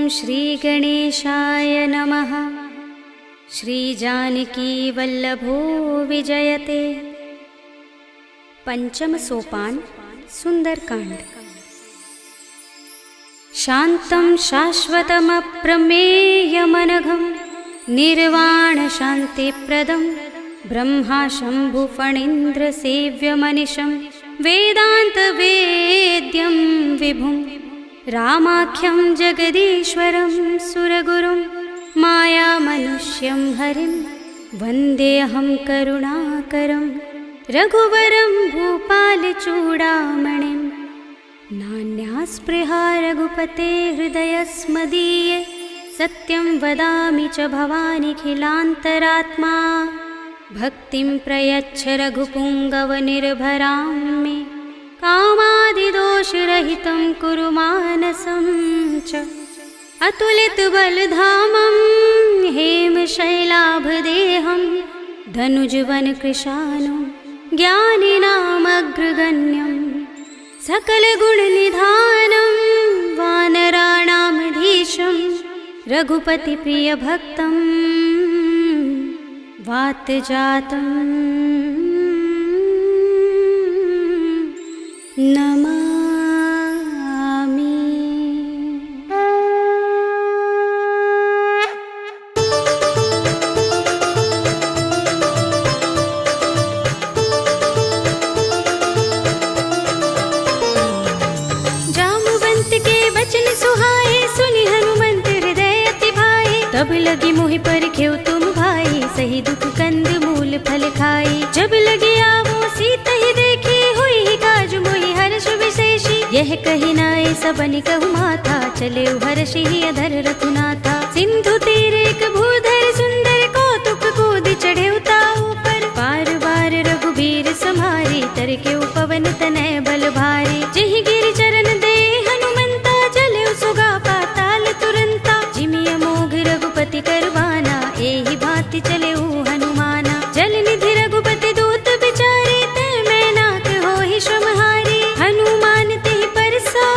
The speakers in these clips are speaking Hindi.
श्रीगणेशाय नमः। श्रीजानकीवल्लभो विजयते। पंचम सोपान सुंदरकांड। शान्तं शाश्वतमप्रमेयमनघं निर्वाणशान्तिप्रदं ब्रह्मा शम्भुफणीन्द्रसेव्यमनिशं वेदान्तवेद्यं विभुं रामाख्यं जगदीश्वरं सुरगुरुं मायामनुष्यं हरिं वन्देऽहं करुणाकरं रघुवरं भूपालचूडामणिं। नान्यास्पृहा रघुपते हृदयस्मदीये सत्यं वदामि च भवानिखिलान्तरात्मा। भक्तिं प्रयच्छ रघुपुङ्गवनिर्भरां मे कामादिदोषरहितं कुरु मानसं च। अतुलितबलधामं हेमशैलाभदेहं धनुजवनकृशानं ज्ञानिनामग्रगण्यं सकलगुणनिधानं वानराणामधीशं रघुपतिप्रियभक्तं वातजातं नमामि। तब लगी मोहि परखेउ तुम भाई, सही दुख कंद मूल फल खाई। जब लगी आवो सीता ही देखी, हुई ही काज मोहि हर्ष विशेषी। यह कही नाय सबन कहु माथा, चले हर्षि ही अधर रघुनाथा। सिंधु तीर एक भूधर सुंदर, कौतुक कूद चढ़े ताऊ पर। बार बार रघुबीर सम्हारी, तरके पवन तनय बल भारी। जिहि गिरि चरण दे हनुमंता, चले सुगा पाताल तुरंता। जिमिय मोघ रघुपति करवाना, एहि भांति चले हनुमाना। जल निधि रघुपति दूत बिचारे, ते मैं नाथ होहि श्रमहारी। हनुमान तेहि परसा,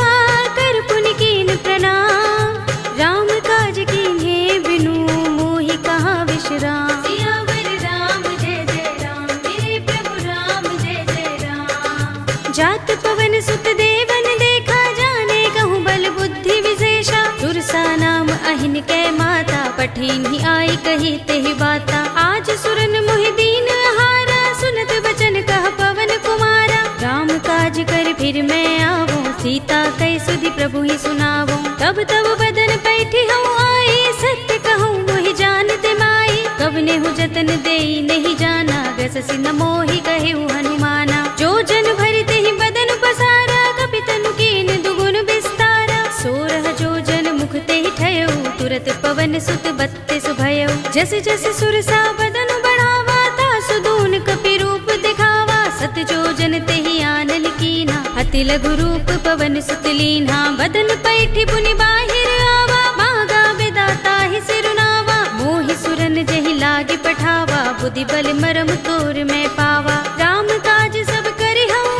कर पुनि कीन प्रणाम। राम काज कीन्हे बिनु, मोहि कहाँ विश्राम। सियावर राम जय जय राम, मेरे प्रभु राम जय जय राम। जात पवन सुत देवन देखा, जाने कहूँ बल बुद्धि विशेषा। सुरसा नाम अहिन कै माता, पठिन ही आई कही तेहि बाता। आज सुरन मोहि दीन हारा, सुनत बचन कह पवन कुमारा। राम काज कर फिर मैं आवो, सीता कई सुधि प्रभु ही सुनावो। तब तब बदन पैठी हूँ आई, सत्य कहूँ मोहि जानते माई। कवने हूँ जतन देई नहीं जाना, गससि न मोहि कहे हनुमाना। जो जन भरि तेहि बदन पसारा, कपि तनु कीन दुगुन विस्तारा। सोरह जो जन मुख तेहि ठयउ, तुरत पवन सुत बत्तीस भयउ। जस जस सुरसा बदन बढ़ावा, तासु दून कपि रूप दिखावा। सत जो जन तेहि आनल कीन्हा, अति लघु रूप पवन सुत लीन्हा। बदन पैठी पुनि बाहिर आवा, मांगा विदाता ही सिरुनावा। मोहि सुरन जहि लागे पठावा, बुद्धि बल मरम तोर मैं पावा। राम काज सब करिहउँ,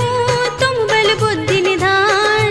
तुम बल बुद्धि निधान।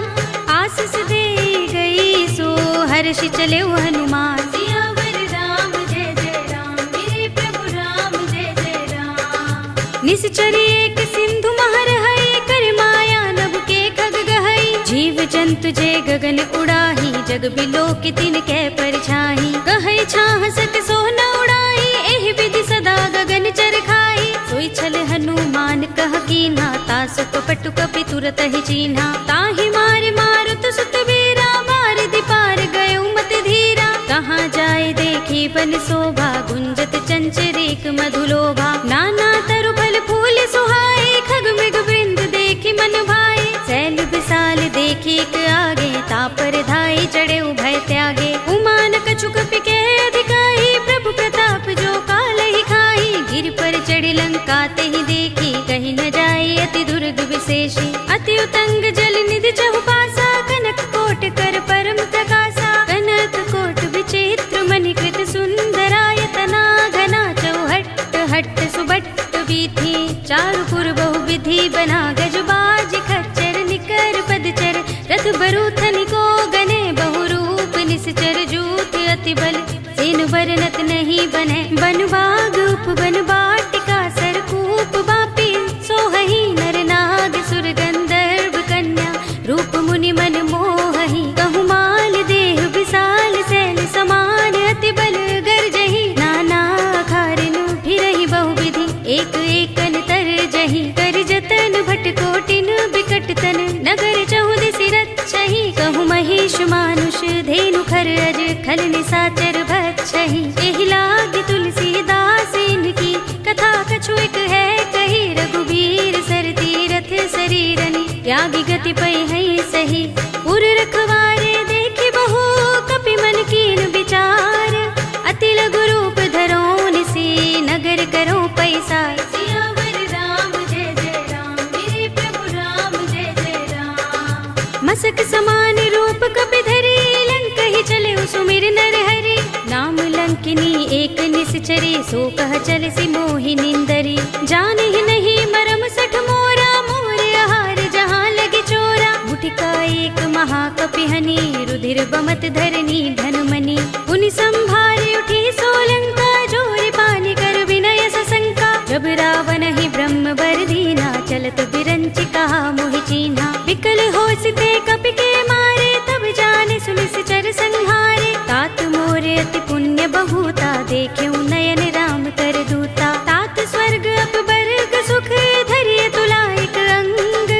आशीष दे गई सो हर्षि चले हनुमान। सियावर राम जय जय राम, मेरे प्रभु राम जय जय राम। निश्चरी एक सिंधु महर है, कर माया नभ के खग गहई। जीव जंतु जे गगन उड़ाही, जग बिलो की तिन कै परछाई। कहै छाह सक सो न उड़ाई, एहि विधि सदा गगन चर खाई। सोई छल हनुमान कह कीन्हा, तासु कपटु कपि तुरत ही चीन्हा। ताहि मार मारुत सुत वीरा, मार दिपार गयो मत धीरा। कहाँ जाए देखी बन शोभा, गुंजत चंचरीक मधुलोभा। नाना तरु फल फूल सुहाए, खग मृग वृंद देखी मन भाए। सैल विशाल देखी एक आगे, तापर धाई चढ़े भय त्यागे। उमान कछु कपि के अधिकाई, प्रभु प्रताप जो काल ही खाई। गिर पर चढ़ी लंका तेहि देखी, कहीं न जाए अति दुर्ग विशेषी। अति उतंग जल निधि चहुपासा, कनक कोट कर परम प्रकाशा। कनक कोट विचित्र मणिकृत सुंदरायतना। घना चौहट्ट हट्ट सुबट्ट वीथि, चारु पुर बहु विधि बना। गजबाज खच्चर निकर पदचर, रथ बरूथन को गने बहुरूप निश्चर। जो बने बन बाग उपवन बाटिका सरकूप बापी सोहही नर नाग सुर गंधर्व कन्या रूप मुनि मन मोहही कहु माल देह विशाल शैल समान अति बल गर्जही नाना खारिन फिरहि बहुविधि एक एकन तर जही कर जतन भट कोटिन बिकट तन नगर चहुदिसि रक्षहि कहु महिष मानुष धेनु खर अज खल निसाचर भक्षहि एहि लाग तुलसीदास इनकी कथा कछु एक है कही रघुबीर सर तीरथ शरीरनि त्यागी गति पै है सही उर रखवारे देखि बहु कपि मन कीन विचार अति लघु रूप धरो निसी नगर करो पैसार सियावर राम जय जय राम मेरे प्रभु राम जय जय राम मसक समान रूप कपि धरी लंक ही चले सुमिर नर हरि नाम लंकिनी एक निश्चरी सो कह चल सी मोहि निंदरी जान ही नहीं मरम सठ मोरा मोर आहार जहाँ लगे चोरा मुठिका एक महाकपि हनी रुधिर बमत धरनी धनमनी पुनि संभारे उठी सोलंका जोर पानी कर विनय सशंका जब रावण ही ब्रह्म वर दीना चलत बिरंचि कहा मोहि चीन्हा विकल होसिते कपि के मारे तब जाने सुनिस चर संहारे तात मोरे अति पुण्य बहुता देख्यउ नयन राम कर दूता तात स्वर्ग अपवर्ग सुख धरिय तुला एक अंग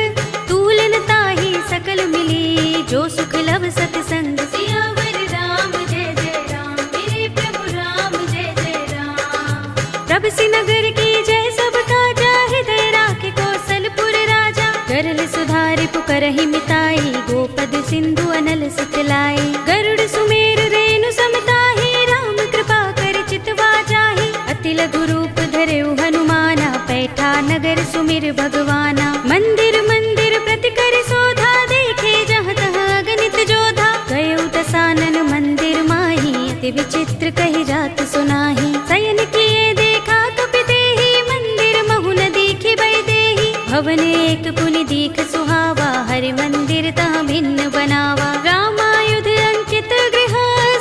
तूलन ताहि सकल मिली जो सुख लव सतसंग सियावर राम जय जय राम मेरे प्रभु राम जय जय राम प्रभ नगर की जय सब काजा हृदय राखे कौशलपुर राजा गरल सुधारि पुकरहि मिताई गोपद सिंधु अनल सिखलाई गरुड़ सुमेर रेणु समताहि राम कृपा कर चितवा जाहि अति लघु रूप धरेउ हनुमाना पैठा नगर सुमिर भगवाना मंदिर मंदिर प्रति कर सोधा देखे जहाँ तहाँ अगणित जोधा गयउ दसानन मंदिर माही अति विचित्र कही जात सुनाही शयन किए देखा कपि देहि मंदिर महु न दीखि बै देहि भवन एक पुनि दीख सुहावा हरि मंदिर तहाँ भिन्न बनावा रामायुध अंकित गृह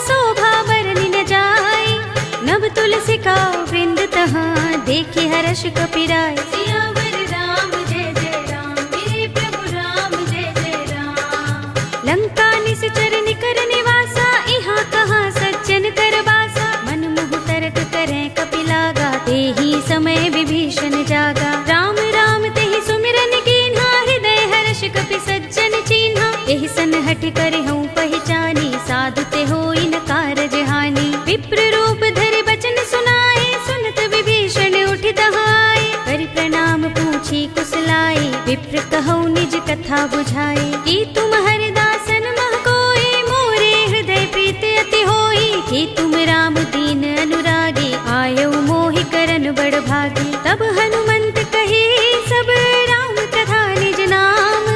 शोभा बरनि न जाय नभ तुलसी का वृंद तहाँ देखि हर्ष कपि राय सियावर राम जय जय राम मेरे प्रभु राम जय जय राम लंका निश्चर निकर निवासा इहाँ कहाँ सज्जन कर बासा मन मुह तर्क करें कपि लागा तेहि समय विभीषण जागा राम राम तेहि सुमिरन कीन्हा हृदय हर्ष कपि सज्जन चीन्हा एहि सन हठ कर हूँ पहचानी साधु ते होई न कारज हानि विप्र रूप धरि बचन सुनाए सुनत विभीषण उठि दहाए कर प्रणाम पूछी कुशलाई विप्र कहौ निज कथा बुझाए कि तुम हरिदासन मह कोई मोरे हृदय प्रीत अति होई कि तुम राम दीन अनुरागी आयौ मोहि करन बड़ भागी तब हनुमंत कही सब राम कथा निज नाम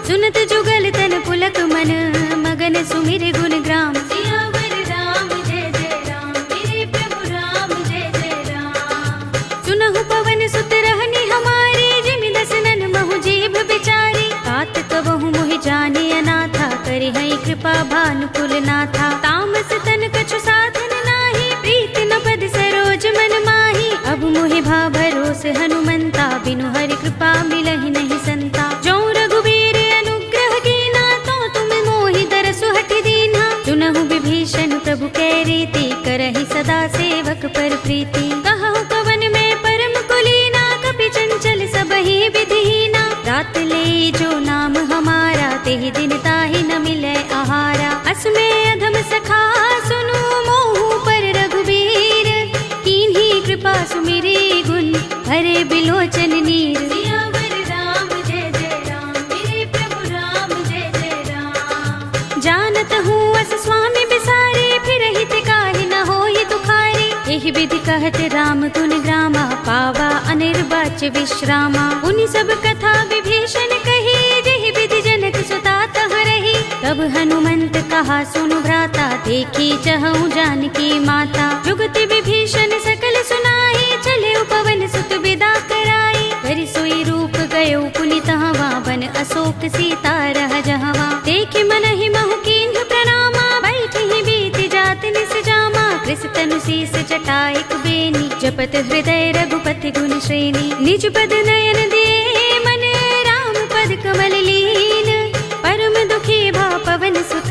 सुनत जुगल तन पुलक मन मगन सुमिर गुण ग्राम सियावर राम जय जय राम मेरे प्रभु राम जय जय राम सुनहु पवन सुत रहनी हमारे जिमि दसनन महु जीभ बिचारी तात कबहु मोहि जाने अनाथा करि हई कृपा भानुकुल नाथा तामस तन कछु साधन नाही प्रीति न पद सरोज मन माही अब मोहि भा भरोस हनुमंता बिनु हरि कृपा मिलहि नहीं संता जो रघुबीर अनुग्रह कीना तो तुम मोहि दरसु हठि दीन्हा सुनहु विभीषण प्रभु कै रीति करहि सदा सेवक पर प्रीति कहु कवन में परम कुलीना कपि चंचल सबहि विधिहीना रात ले जो नाम हमारा तेहि दिन ताहि न मिलै आहारा असमे अधम सखा सुनु मोहु पर रघुबीर कीन्ही कृपा सुमिरी गुण हरे बिलोचन नीर सियावर राम जय जय राम मेरे प्रभु राम जय जय राम जानत हूँ अस स्वामी बिसारे फिर हित काहि न होई दुखारी एहि विधि कहत राम गुण ग्रामा पावा अनिर्वाच्य विश्रामा उनि सब कथा विभीषण कही जेहि विधि जनक सुता तह रही तब हनुमंत कहा सुनु भ्राता देखी चहु जानकी माता जुगति विभीषण सकल सुनाई चले पवन सुत विदा कराई कर सोई रूप गयो पुनि तहवा बन अशोक सीता रह जहवा देखि मनहि महु कीन्ह प्रणामा बैठि बीत जात निस जामा कृष तनु शीस जटा एक बेनी, जपत हृदय रघुपति गुण श्रेणी। निज पद नयन दे मन राम पद कमल लीन, परम दुखी भा पवन सुत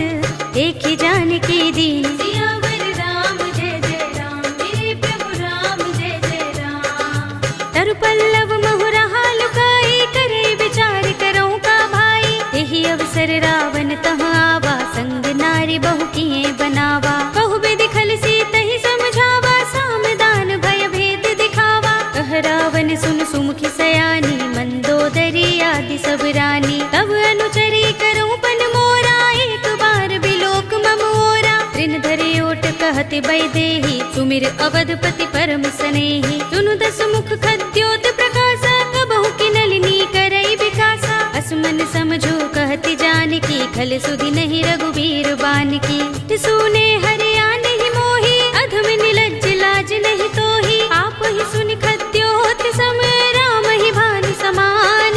देखि जानकी दीन। सियावर राम जय जय राम, मेरे प्रभु राम जय जय राम। तरु पल्लव महुरहा लुकाई, करे विचार करो का भाई। यही अवसर रावण तह आवा, संग नारी बहु किए बनावा। बहु विधि खल सीतहि समझावा, सामदान भय भेद दिखावा। कह रावण सुन सुमुखी सयानी, मंदोदरी आदि सब रानी। तब अनुचरी करो पन मोरा, एक बार बिलोक मम ओरा। ऋण धरे ओट कहति वैदेही, सुमिर अवधपति परम सनेही। सुनु दस मुख खद्योत प्रकाशा, कबहु की नलिनी करई विकासा। असमन समझो कहति जानकी, खल सुधि नहीं रघुबीर बानकी। सुने हरिया नहीं मोही, अधम निलज्ज लाज नहीं तोही। आप ही सुनि खद्योत सम, राम ही भानु समान।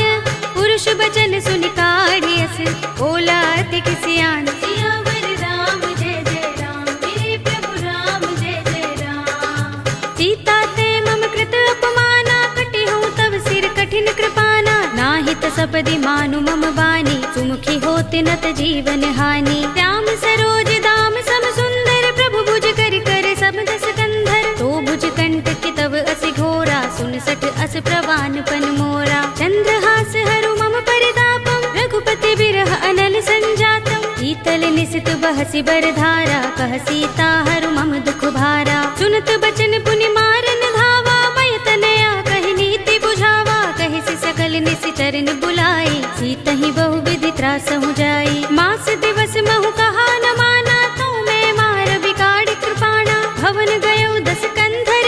पुरुष बचन सुनि काढ़ियस, बोला अति किसियान। सियावर राम जय जय राम, मेरे प्रभु राम जय जय राम। सीता ते मम कृत अपमाना, कटे हूँ तब सिर कठिन कृपाना। नाहित सपदि मानु मम बानी, सुमुखी होत नत जीवन हानि। राम सरोज दाम सम सुंदर, प्रभु भुज कर कर सब दस कंधर। तो भुज कंठ की तब अस घोरा, सुन सठ अस प्रवान पन मोरा। चंद्रहास हरु मम परितापम, रघुपति बिरह अनल संजातम। शीतल निसित बहसी बरधारा, कह सीता हरु मम दुख भारा। सुनत बचन पुनि मारन धावा, मय तनया कहि नीति बुझावा। कहि सि सकल निसि चरण बुलाई, सीतहि बहु विधि त्रासहु जाई। मास दिवस महु कहा न माना, तो मैं मार बिगाड़ कृपाणा। भवन गयो दस कंधर,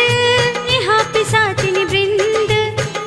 यहाँ पिसाचिनि वृंद।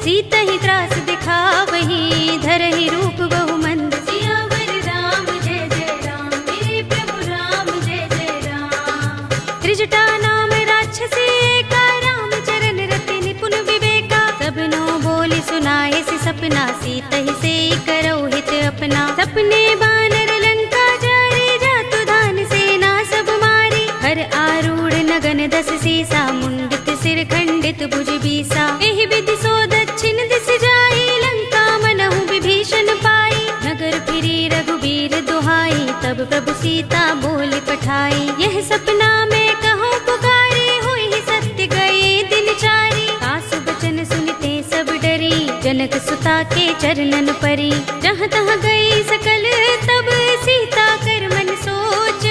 सीतहि त्रास दिखावही, धरहि रूप बहु मंद। सियावर राम जय जय राम, मेरे प्रभु राम जय जय राम। त्रिजटा नाम राक्षसी एका, राम चरण रति निपुण विवेका। सबनो बोली सुनाए सि सपना, सीतहि से करो हित अपना। सपने बानर लंका जारे, जातु धान सेना सब मारी। हर आरूढ़ नगन दस सीसा, मुंडित सिर खंडित भुज बीसा। एहि विधि सो दक्षिण दिस जाई, लंका मनहु विभीषण पाई। नगर फिरी रघुबीर दुहाई, तब प्रभु सीता बोली पठाई। यह सपना में कहो पुकारी, हुई सत्य गए दिन चारी। सासु बचन सुनते सब डरी, जनक सुता के चरणन परी। जहाँ तहाँ गई सकल तब, सीता कर मन सोच।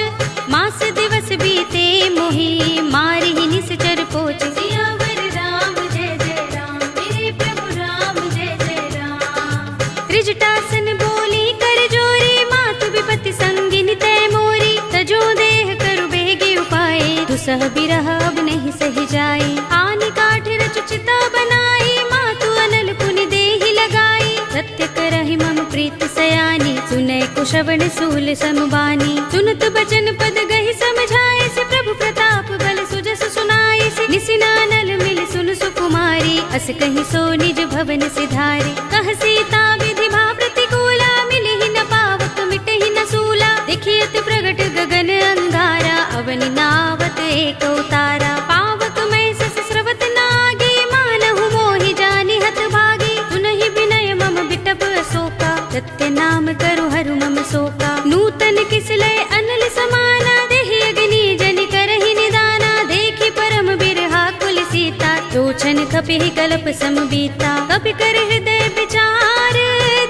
मास दिवस बीते मोही, मारी ही निश्चर पोच। सियावर राम जय जय राम, मेरे प्रभु राम जय जय राम। त्रिजटासन बोली कर जोरी, मातु विपति संगिनी तय मोरी। तजो देह करु बेगे उपाय, दुसह बिरह अब नहीं सही जाई। आनि काठ रचु चिता बनाई, मातु अनल पुनि देहि लगाई। सत्य करहि मम प्रीत सयानी, सुनै कुशवण सूल समबानी। सुनत बचन पद गहि समझाए, से प्रभु प्रताप बल सुजस सुनाए। से निसिनानल मिल सुन सुकुमारी, अस कहि सो निज भवन सिधारी। कह सीता विधि भा प्रतिकूला, मिलहि न पावक मिटहि न सूला। देखियत प्रगट गगन अंगारा, अवनि नावत एक उतारा। पावक मैं सस स्रवत नागी, मानहु मोहि जानि हत भागी। सुनहि विनय मम बिटप अशोका, सत्य नाम करु हरु मम शोका। नूतन किसलय अनल समाना, देहि अग्नि जनि करहि निदाना। देखि परम बिरहा कुल सीता, लोचन कपिहि कल्प सम बीता। कपि कर हृदय विचार,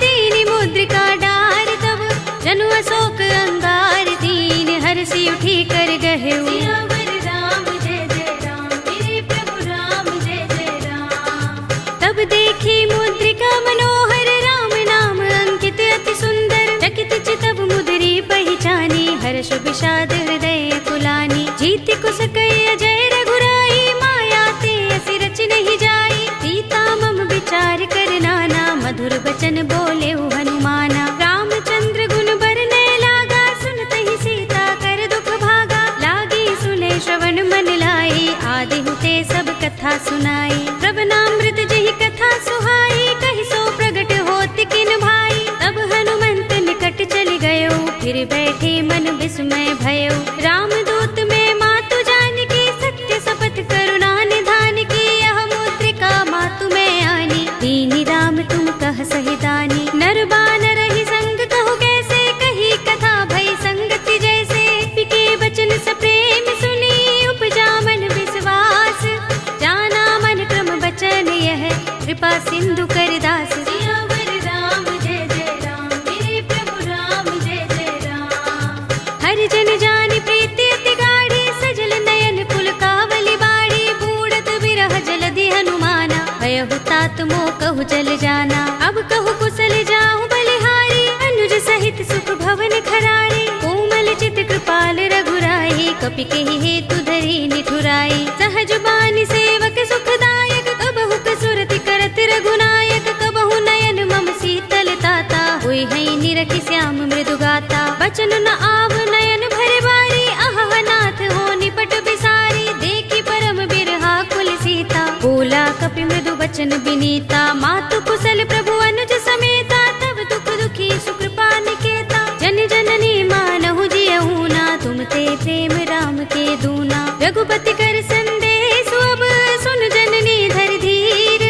दीनि मुद्रिका डार। तब जनु अशोक अंगार, दीन हर्षि उठी कर गहेउ। सियावर राम जय जय राम, मेरे प्रभु राम जय जय राम। तब देखी मुद्रिका मनोहर, राम नाम अंकित अति सुंदर। चकित चितव मुदरी पहिचानी, हर्ष विषाद हृदय कुलानी। जीत कुस कई अजय रघुराई, माया ते असि रच नहीं जाई। सीता मम विचार कर नाना, मधुर बचन बोले हनुमाना। रामचंद्र गुण बरनै लागा, सुनतहि सीता कर दुख भागा। लागी सुने श्रवण मन लाई, आदि हुते सब कथा सुनाई। श्रवणामृत जहि कथा सुहाई, कहि सो प्रगट होत किन भाई। तब हनुमंत निकट चल गयो, फिर बैठे मन विस्मय भयो। रामदूत में मातु जानकी, सत्य शपथ कर कहु जल जाना। अब कहु कुशल जाऊं बलिहारी, अनुज सहित सुख भवन खरारी। कोमल चित कृपाल रघुराई, कपि केहि हेतु धरि निठुराई। सहज बानी सेवक सुखदायक, कबहु कसुरति करत रघुनायक। कबहु नयन मम शीतल ताता, होय है निरखि श्याम मृदु गाता। बचन न आव नयन भरे बारी, आहा नाथ हो निपट बिसारी। देखी परम बिरहा कुल सीता, बोला कपि मृदु बचन बिनीता। मातु कुशल प्रभु अनुज समेता, तब दुख दुखी सुकृपा निकेता। जन जननी मानहु जियहु ना, तुम ते प्रेम राम के दूना। रघुपति कर संदेश अब, सुन जननी धर धीर।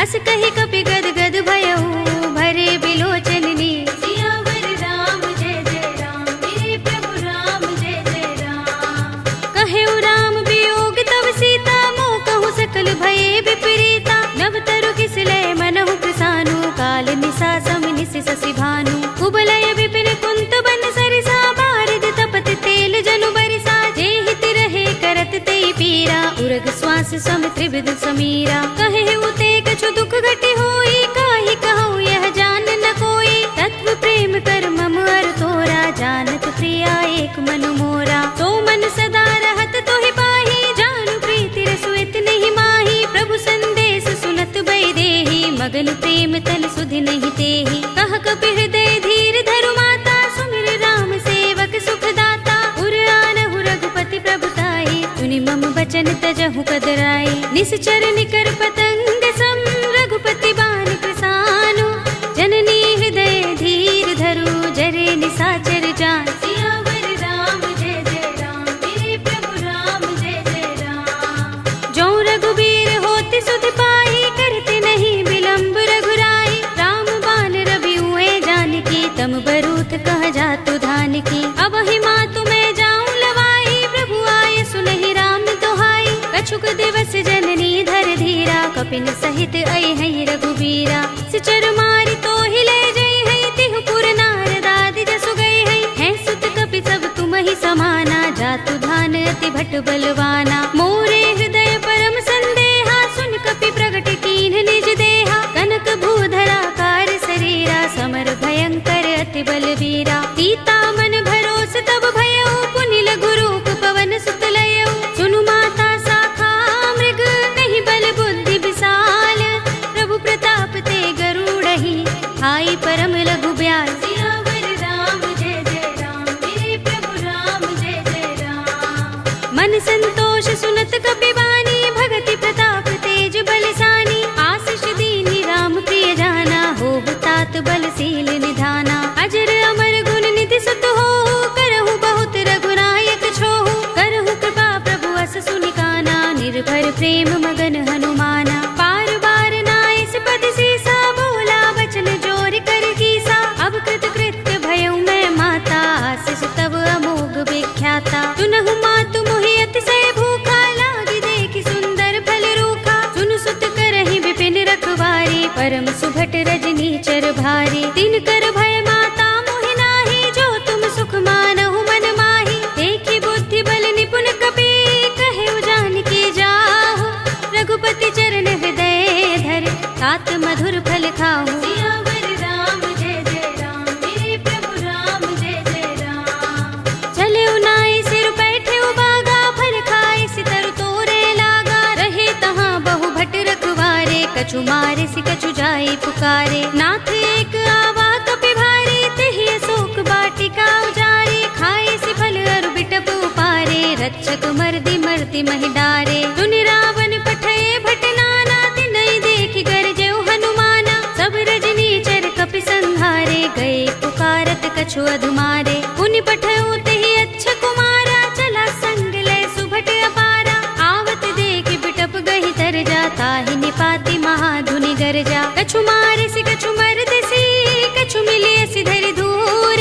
अस कहि कपि गद गद भयहु, भरे बिलोचन नीर। सियावर राम जय जय राम, मेरे प्रभु राम जय जय राम। कहेउ राम वियोग तब सीता, मोह कहु सकल भये विपरीता। नव तरु किसलय मनहु कृसानु, काल निसा सम निस शशि भानु। कुबलय विपिन कुंत बन सरिसा, बारिद तपत तेल जनु बरिसा। जेहित रहे करत ते पीरा, उरग श्वास सम त्रिविध समीरा। कहेउ ते कछु दुख घटी होई, काहि कहूँ यह जान न कोई। तत्व प्रेम कर मम अर तोरा, जानत प्रिया एक मनु मोरा। तो मन सदा रहत तोहि पाही, जानु प्रीति रसु इतहि माही। प्रभु संदेश सुनत बैदेही, मगन प्रेम तल सुधि नहीं तेहि। कह कपि हृदय धीर धरु माता, सुमिर राम सेवक सुख दाता। उर आनहु रघुपति प्रभुताई, सुनि मम बचन तजहु कदराई। निश्चर निकर पतंग सम, रघुपति बान कृसानु। जननी हृदय धीर धरु, जरे निसाचर जान। सियावर राम जय जय राम, मेरे प्रभु राम जय जय राम। जो रघुबीर होति सुध पाई, करते नहीं विलंब रघुराई। राम बान रवि हुए जानकी, तम बरूथ कह जातु धान की। अब ही मातु मैं जाऊं लवाई, प्रभु आए सुनहि राम दोहाई। कछुक दिवस जननी धर धीरा, कपिन सहित अय है रघुबीरा। सिचर मारि तो हिले जय है, तिहु पुर नारद आदि जसु गए है। सुत कपि सब तुम ही समाना, जातु धान अति भट बलवाना। मोरे हृदय परम संदेहा, सुन कपि प्रगट कीन्ह निज देहा। कनक भूधरा कार शरीरा, समर भयंकर अति बलवीरा। सीता मन भरोस तब भयउ, पुनि लघु रूप पवन सुत लयउ। सुनु माता शाखा मृग, नहीं बल बुद्धि विशाल। प्रभु प्रताप ते गरुड़हि, हाई परम लघु ब्याल। सियावर राम जय जय राम, मेरे प्रभु राम जय जय राम। मन संतोष सुनत कपि बानी, भगति प्रताप तेज बलसानी। आशीष दीनि राम प्रिय जाना, होहु तात बलशील निधाना। अजर अमर गुण निधि सुत होहु, करहु बहुत रघुनायक छोहु। करहु कृपा प्रभु अस सुनि काना, निर्भर प्रेम मगन हनुमाना। पार बार नाइस पद सीसा, बोला बचन जोर कर कीसा। अब कृत कृत्य भयउ मैं माता, आशीष तब अमोघ विख्याता। सुनहु मातु मोहि अतिशय भूखा, लागी देखि सुंदर फल रूखा। सुन सुत करहि विपिन रखवारी, परम सुभट रजनी चर भारी। दिन कर भय माता मोहि नाही, जो तुम सुख मानहु मन माही। देखि बुद्धि बल निपुण कपि, कहेउ जानकी जाहु। रघुपति चरण हृदय धर, तात मधुर फल खाहु। सियावर राम जय जय राम, मेरे प्रभु राम जय जय राम। चले उनाई सिर बैठे उबागा, फल खाए सितर तोरे लागा। रहे तहाँ बहु भट रखवारे, कछु मारे सि कछु जाई पुकारे। नाथ एक आवा कपि भारी, तेहि अशोक बाटिका उजारी। खाए सि फल अरु बिटप उपारे, रक्षक मर्दि मर्ति महि डारे। सुनि रावण पठय भट नाना, तिनहि देखि गरजेउ हनुमाना। सब रजनी चर कपि संहारे, गए पुकारत कछु अधुमारे। पुनि पठयउ तेहि अच्छा कुमारा, चला संग लय सुभट अपारा। आवत देखि बिटप गहि तर जा, ताहि निपाति महाधुनि गरजा। कछु मारे सि कछु मर्दसी, कछु मिलिय सि धरि धूर।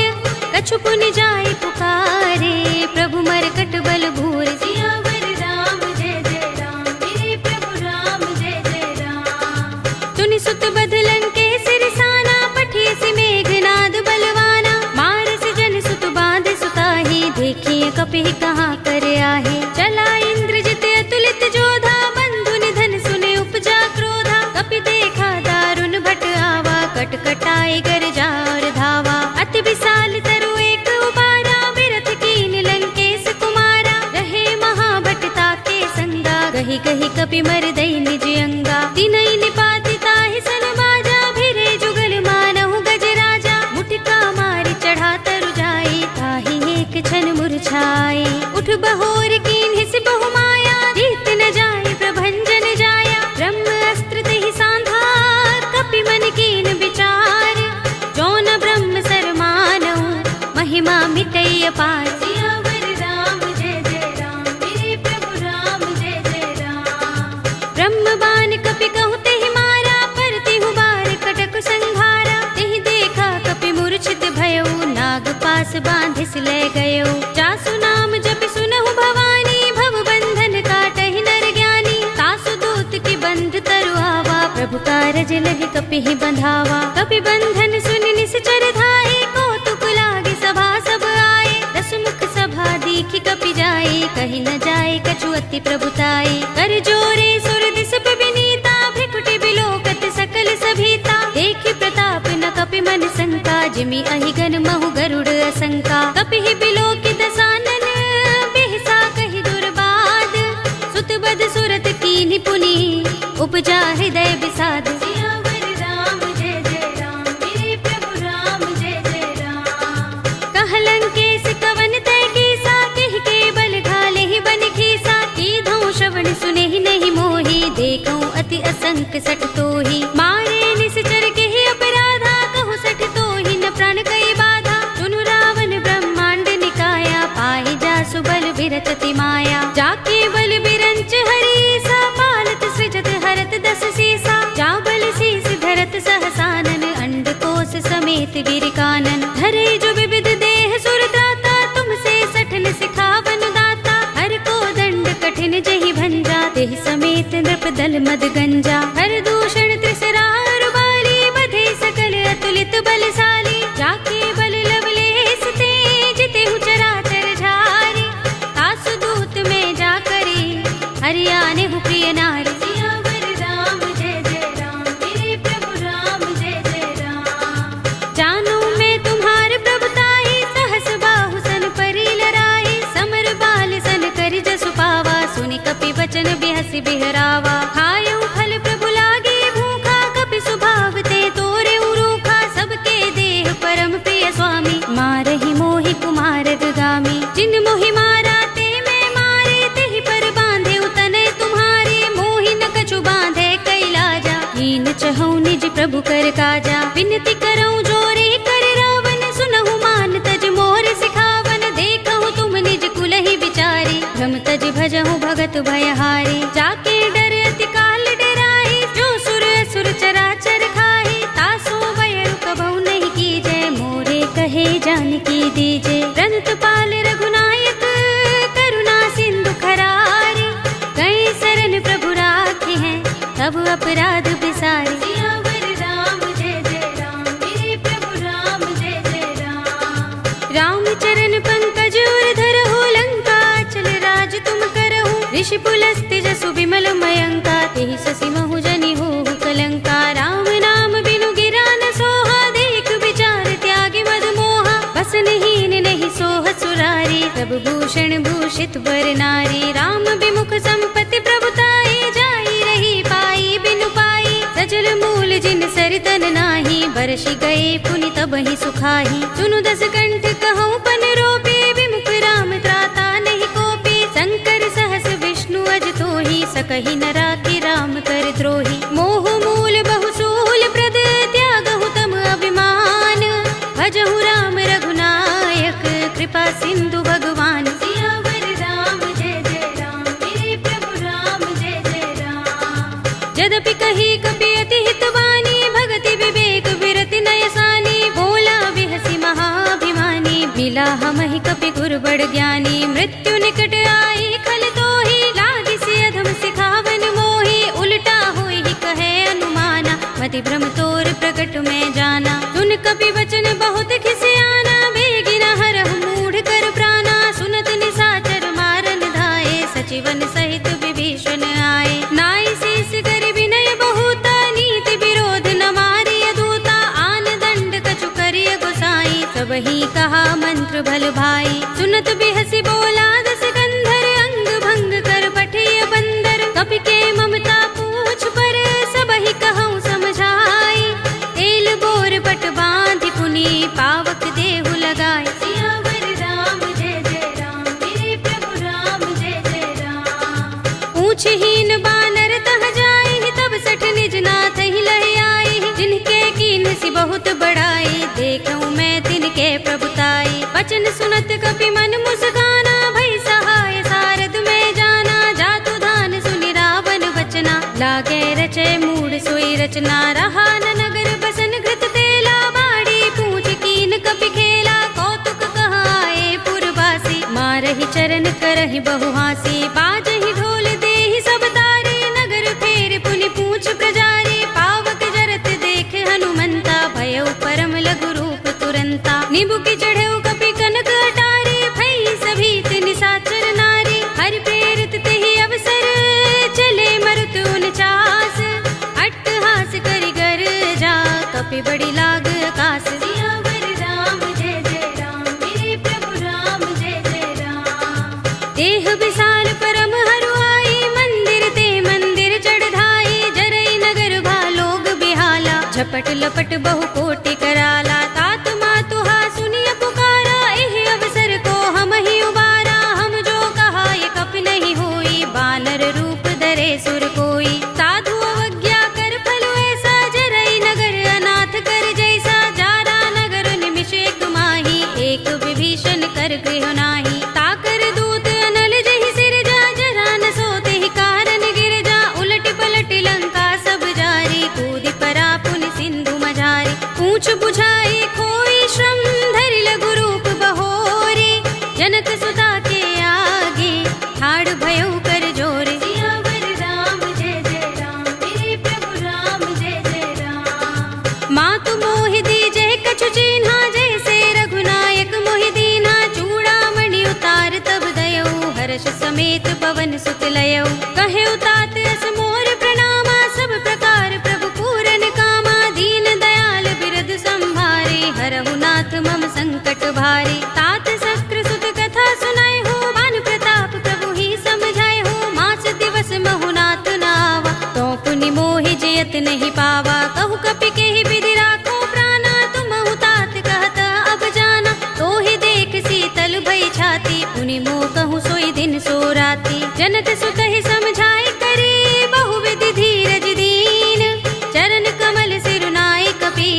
कछु पुनि जाई पुकारे, प्रभु मरकट बल भूर। सियावर राम जय जय राम, मेरे प्रभु राम जय जय राम। तुनि सुत बदलन के सिरसाना, पठिय सि मेघनाद बलवाना। मारस जन सुत बांध सुताही, देखिए कपि कहाँ कर आहे। चला इंद्रजित अतुलित जोधा, बंधु निधन सुने उपजा क्रोधा। कपि देखा दारुण कपि मर दई निज अंगा। तिनई निपाति ताहि सन बाजा, भिरे जुगल मानहु गज राजा। मुठिका मारि चढ़ा तरु जाई, ताहि एक क्षण मुरझाई। उठ बहोर कीन्हि से बहु माया, जीत न जाय प्रभंजन जाया। ब्रह्म अस्त्र तेहि सांधा, कपि मन कीन विचार। जौन ब्रह्म सर मानहु, महिमा मिटई अपार। सियावर राम जय जय राम, मेरे प्रभु राम जय जय राम। ब्रह्म बाण कपि कहु तेहि मारा, परतिहु बार कटक संघारा। तेहि देखा कपि मूर्छित भयउ, नाग पास बांधिस ले गयउ। जासु नाम जपि सुनहु भवानी, भव बंधन काटहि नर ज्ञानी। तासु दूत की बंध तरु आवा, प्रभु कारज लगे कपिहि बंधावा। कपि बंधन सुनि निश्चर धाये, कौतुक लागे सभा सब आए। दस मुख सभा दीखि कपि जाए, कहि न जाए कछु अति प्रभुताई। कर जोरे सुर दिस पे विनीता, भ्रिकुटि बिलोकत सकल सभीता। देखि प्रताप न कपि मन शंका, जिमि अहिगन महु गरुड़ असंका। कपिहि बिलोकि दसानन, बिहसा कहि दुर्बाद। सुत बद सुरत कीन्हि पुनि, उपजा हृदय विषाद। सियावर राम जय जय राम, मेरे प्रभु राम जय जय राम। कहलंकेश कवन तय कीसा, केहि के बल घाले ही बन खीसा। कीधौ श्रवण सुनेहि नहीं मोहि, देखौ अति असंक सठ तोहि। मारे निश्चर केहि अपराधा, कहु सठ तोहि न प्राण कई बाधा। सुनु रावण ब्रह्मांड निकाया, पाहि जासु बल बिरचति माया। जाके बल बिरंच हरीसा, पालत सृजत हरत दस सीसा। जा बल शीस धरत सहसानन, अंडकोश समेत गिरि कानन। धरे जो विविध देह सुर त्राता, तुमसे सठन सिखावन दाता। हर को दंड कठिन जहि भंजा, तेहि समेत नृप दल मद गंजा। हर दूषण त्रिसरा बाली, बधे सकल अतुलित बलशाली। जाके बल लवलेस ते, जितेहु चराचर झारी। तासु दूत में जा करी, हरियाने हु प्रिय नारी। सियावर राम जय जय राम, मेरे प्रभु राम जय जय राम। जानो मैं तुम्हार प्रभुताई, सहस बाहु सन परि लराई। समर बाल सन करि जसु पावा, सुनि कपि बचन बिहसि बिहरावा। खायउ फल प्रभु लागे भूखा, कपि स्वभाव ते तोरे उरूखा। सबके देह परम प्रिय स्वामी, मारहि मोहि कुमार दुगामी। जिन मोहि मारा ते मैं मारे, तेहि पर बांधे उतने तुम्हारे। मोहि न कछु बांधे कैलाजा, हीन चहु निज प्रभु कर काजा। विनती करऊं जोरे कर रावण, सुनहु मान तज मोर सिखावन। देखहु तुम निज कुलहि विचारी, भ्रम तज भजहु भगत भयहारी। जाके डर अति काल डराई, जो सुर असुर चराचर खाई। तासो बयरु कबहु नहीं कीजय, मोरे कहे जानकी दीजे। रंत पाल रघुनायक, करुणा सिंधु खरारी। गए शरण प्रभु राखे हैं, तब अपराध बिसारी। सियावर राम जय जय राम, मेरे प्रभु राम जय जय राम। राम चरण पंकज उर धरहु, लंका चल राज तुम करहु। ऋषि पुलस्त्य जसु विमल मयंका, तेहि शशि महु जनि होहु कलंका। राम नाम बिनु गिरा न सोहा, देख विचार त्यागी मद मोहा। बसनहीन नहीं सोह सुरारी, तब भूषण भूषित वर नारी। राम विमुख संपत्ति प्रभुताई, जाई रही पाई बिनु पाई। सजल मूल जिन सरितन नाही, बरसि गए पुनि तबहि सुखाही। सुनु दस कंठ कहूँ पन रोपी, विमुख राम त्राता नहीं कोपी। शंकर सहस विष्णु अज तोहि, सकहि न राखि राम कर द्रोही। मोह मूल बहुसूल प्रद, त्यागहु तम अभिमान। भजहु राम रघुनायक, कृपा सिंधु भगवान। सियावर राम जय जय राम, मेरे प्रभु राम जय जय राम। यद्यपि कही कपि अति हितवानी, भगति विवेक विरति नयसानी। बोला बिहसि महाभिमानी, मिला हमहि कपि गुर बड़ ज्ञानी। मृत्यु निकट आई खल तोहि, लागिसि अधम सिखावन मोहि। उल्टा होई कहे अनुमाना, मति भ्रम तोर प्रकट में जाना। सुन कपि वचन बहुत खिसियाना, बेगिन हरहु मूढ़ कर प्राणा। सुनत निशाचर मारन धाये, सचिवन सहित विभीषण आए। नाई शीस कर विनय बहुता, नीति विरोध न मारिय दूता। आन दंड कछु करिय गोसाई, सबहि कहा मंत्र भल भाई। सुनत बिहसि बोला दस कंधर, अंग भंग कर पठिय बंदर। कपि के पूछहीन बानर तह जाई, तब सठ निज नाथ ही लह आई। जिनके कीन सी बहुत बड़ाई, देखूं मैं तिनके प्रभुताई। वचन सुनत कपि मन मुस्काना, भई सहाय सारद में जाना। जातु धान सुनि रावण वचना, लागे रचे मूड सोई रचना। रहा न नगर बसन घृत तेला, बाड़ी पूछ कीन कपि खेला। कौतुक कहाए पुरवासी, मारहि चरण करहि बहु हासी। बाजहि ढोल देहि सब तारी, नगर फेर पुनि पूछ प्रजारी। पावक जरत देख हनुमंता, भयउ परम लघु रूप तुरंता। निबुकि चढ़ेउ कपि कनक अटारी, भई सभीत निशाचर नारी। हरि प्रेरित तेहि अवसर, चले मरुत 49। अट्टहास करि गर जा, कपि बड़ी लाग आकाश। सियावर राम जय जय राम, मेरे प्रभु राम जय जय राम। देह विशाल परम हरुआई, मंदिर ते मंदिर चढ़ाई। जरई नगर भालोग बिहाला, झपट लपट बहु कोटि कराला। तात मातुहा सुनिय पुकारा, एह अवसर को हम ही उबारा। हम जो कहा ये कपि नहीं होई, बानर रूप धरे सुर कोई। साधु अवज्ञा कर फल ऐसा, जरई नगर अनाथ कर जैसा। जारा नगर निमिष एक माही, एक विभीषण कर गृह नाही। ताकर दूत अनल जहि सिर जा, जरा न सोते ही कारण गिर जा। उलट पलट लंका सब जारी, कूदि परा पुनि सिंधु मझारी। पूछ बुझाई खोई श्रम, धरि लघु रूप बहोरी। जनक सुता के आगे, ठाड़ भयउ कर जोरे। सियावर राम जय जय राम, मेरे प्रभु राम जय जय राम। मातु मोहि दीजे कछु चिन्हा, जैसे रघुनायक मोहि दीन्हा। चूड़ामणि उतार तब दयऊ, हर्ष समेत पवन सुत लयऊ। कहेउ तात अस मोर प्रणामा, सब प्रकार प्रभु पूरन कामा। दीन दयाल बिरद संभारे, हरहु नाथ मम संकट भारी। तात शस्त्र सुत कथा सुनाए हो, बान प्रताप प्रभु ही समझाए हो। मास दिवस महु नाथ नावा, तो पुनि मोहि जयत नहीं पावा। कहु कपि केहि विधि राखो प्राणा, तुमहु तात कहत अब जाना। तो ही देख शीतल भई छाती, पुनि मोह कहूँ सोई दिन सो राती। जनक सुत ही समझाए करी, बहु विधि धीरज दीन। चरण कमल सिरुनाए कपि,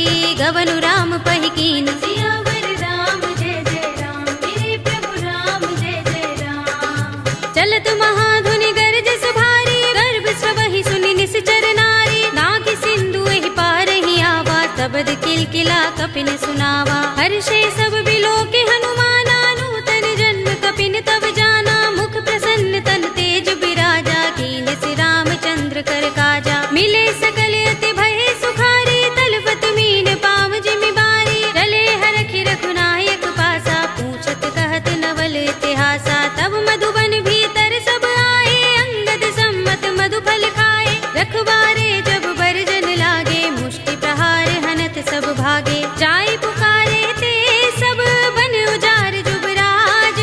गवनु राम पहि कीन। सियावर राम जय जय राम, मेरे प्रभु राम जय जय राम। चलत महाधुनि गरजस भारी, गर्भ सबहि सुनि निश्चर नारी। नाग सिंधु एहि पार ही आवा, तबद किलकिला कपिन सुनावा। हर्षे सब बिलोके हनुमाना, नूतन जन्म कपिन तब जाना। मुख प्रसन्न तन तेज बिराजा, कीन सि रामचंद्र कर काजा। मिले सकल अति भय सुखारी, तलपत मीन पाव जिमि बारी। चले हरखि रघुनायक पासा, पूछत कहत नवल इतिहासा। तब मधुबन भीतर सब आए, अंगद सम्मत मधु फल खाए। रखवारे जब बरजन लागे, मुष्टि प्रहार हनत सब भागे। जाय पुकारे ते सब बन उजार जुबराज।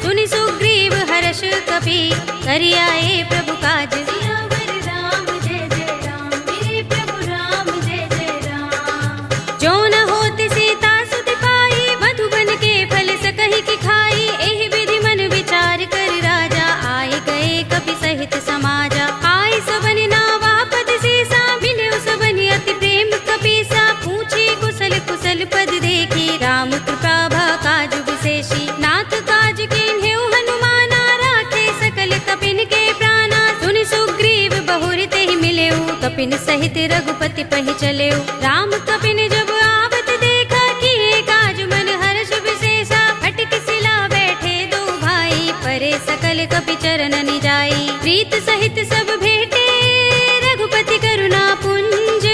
सुनि सुग्रीव हर्ष कपि, करि आए प्रभु काज। सियावर राम जय जय राम, मेरे प्रभु राम जय जय राम। जो न होत सीता सुत पाई, मधुबन के फल सकहि की खाई। एहि विधि मन विचार कर राजा, आए गए कपि सहित समाजा। आए सबनि नावा पद सीसा, मिलेउ सबनि अति प्रेम कपीसा। पूछी कुशल कुशल पद देखी, राम कृपा भा काज विशेषी। नाथ काज कीन्हेउ हनुमाना, राखे सकल कपिन के प्राणा। सुनि सुग्रीव बहुर तेहि मिलेउ, कपिन सहित रघुपति पहि चलेउ। राम कपिन जब आवत देखा, किए काज मन हर्ष विशेषा। फटक सिला बैठे दो भाई, परे सकल कपि चरण निजाई। प्रीत सहित सब भेटे, रघुपति करुणा पुंज।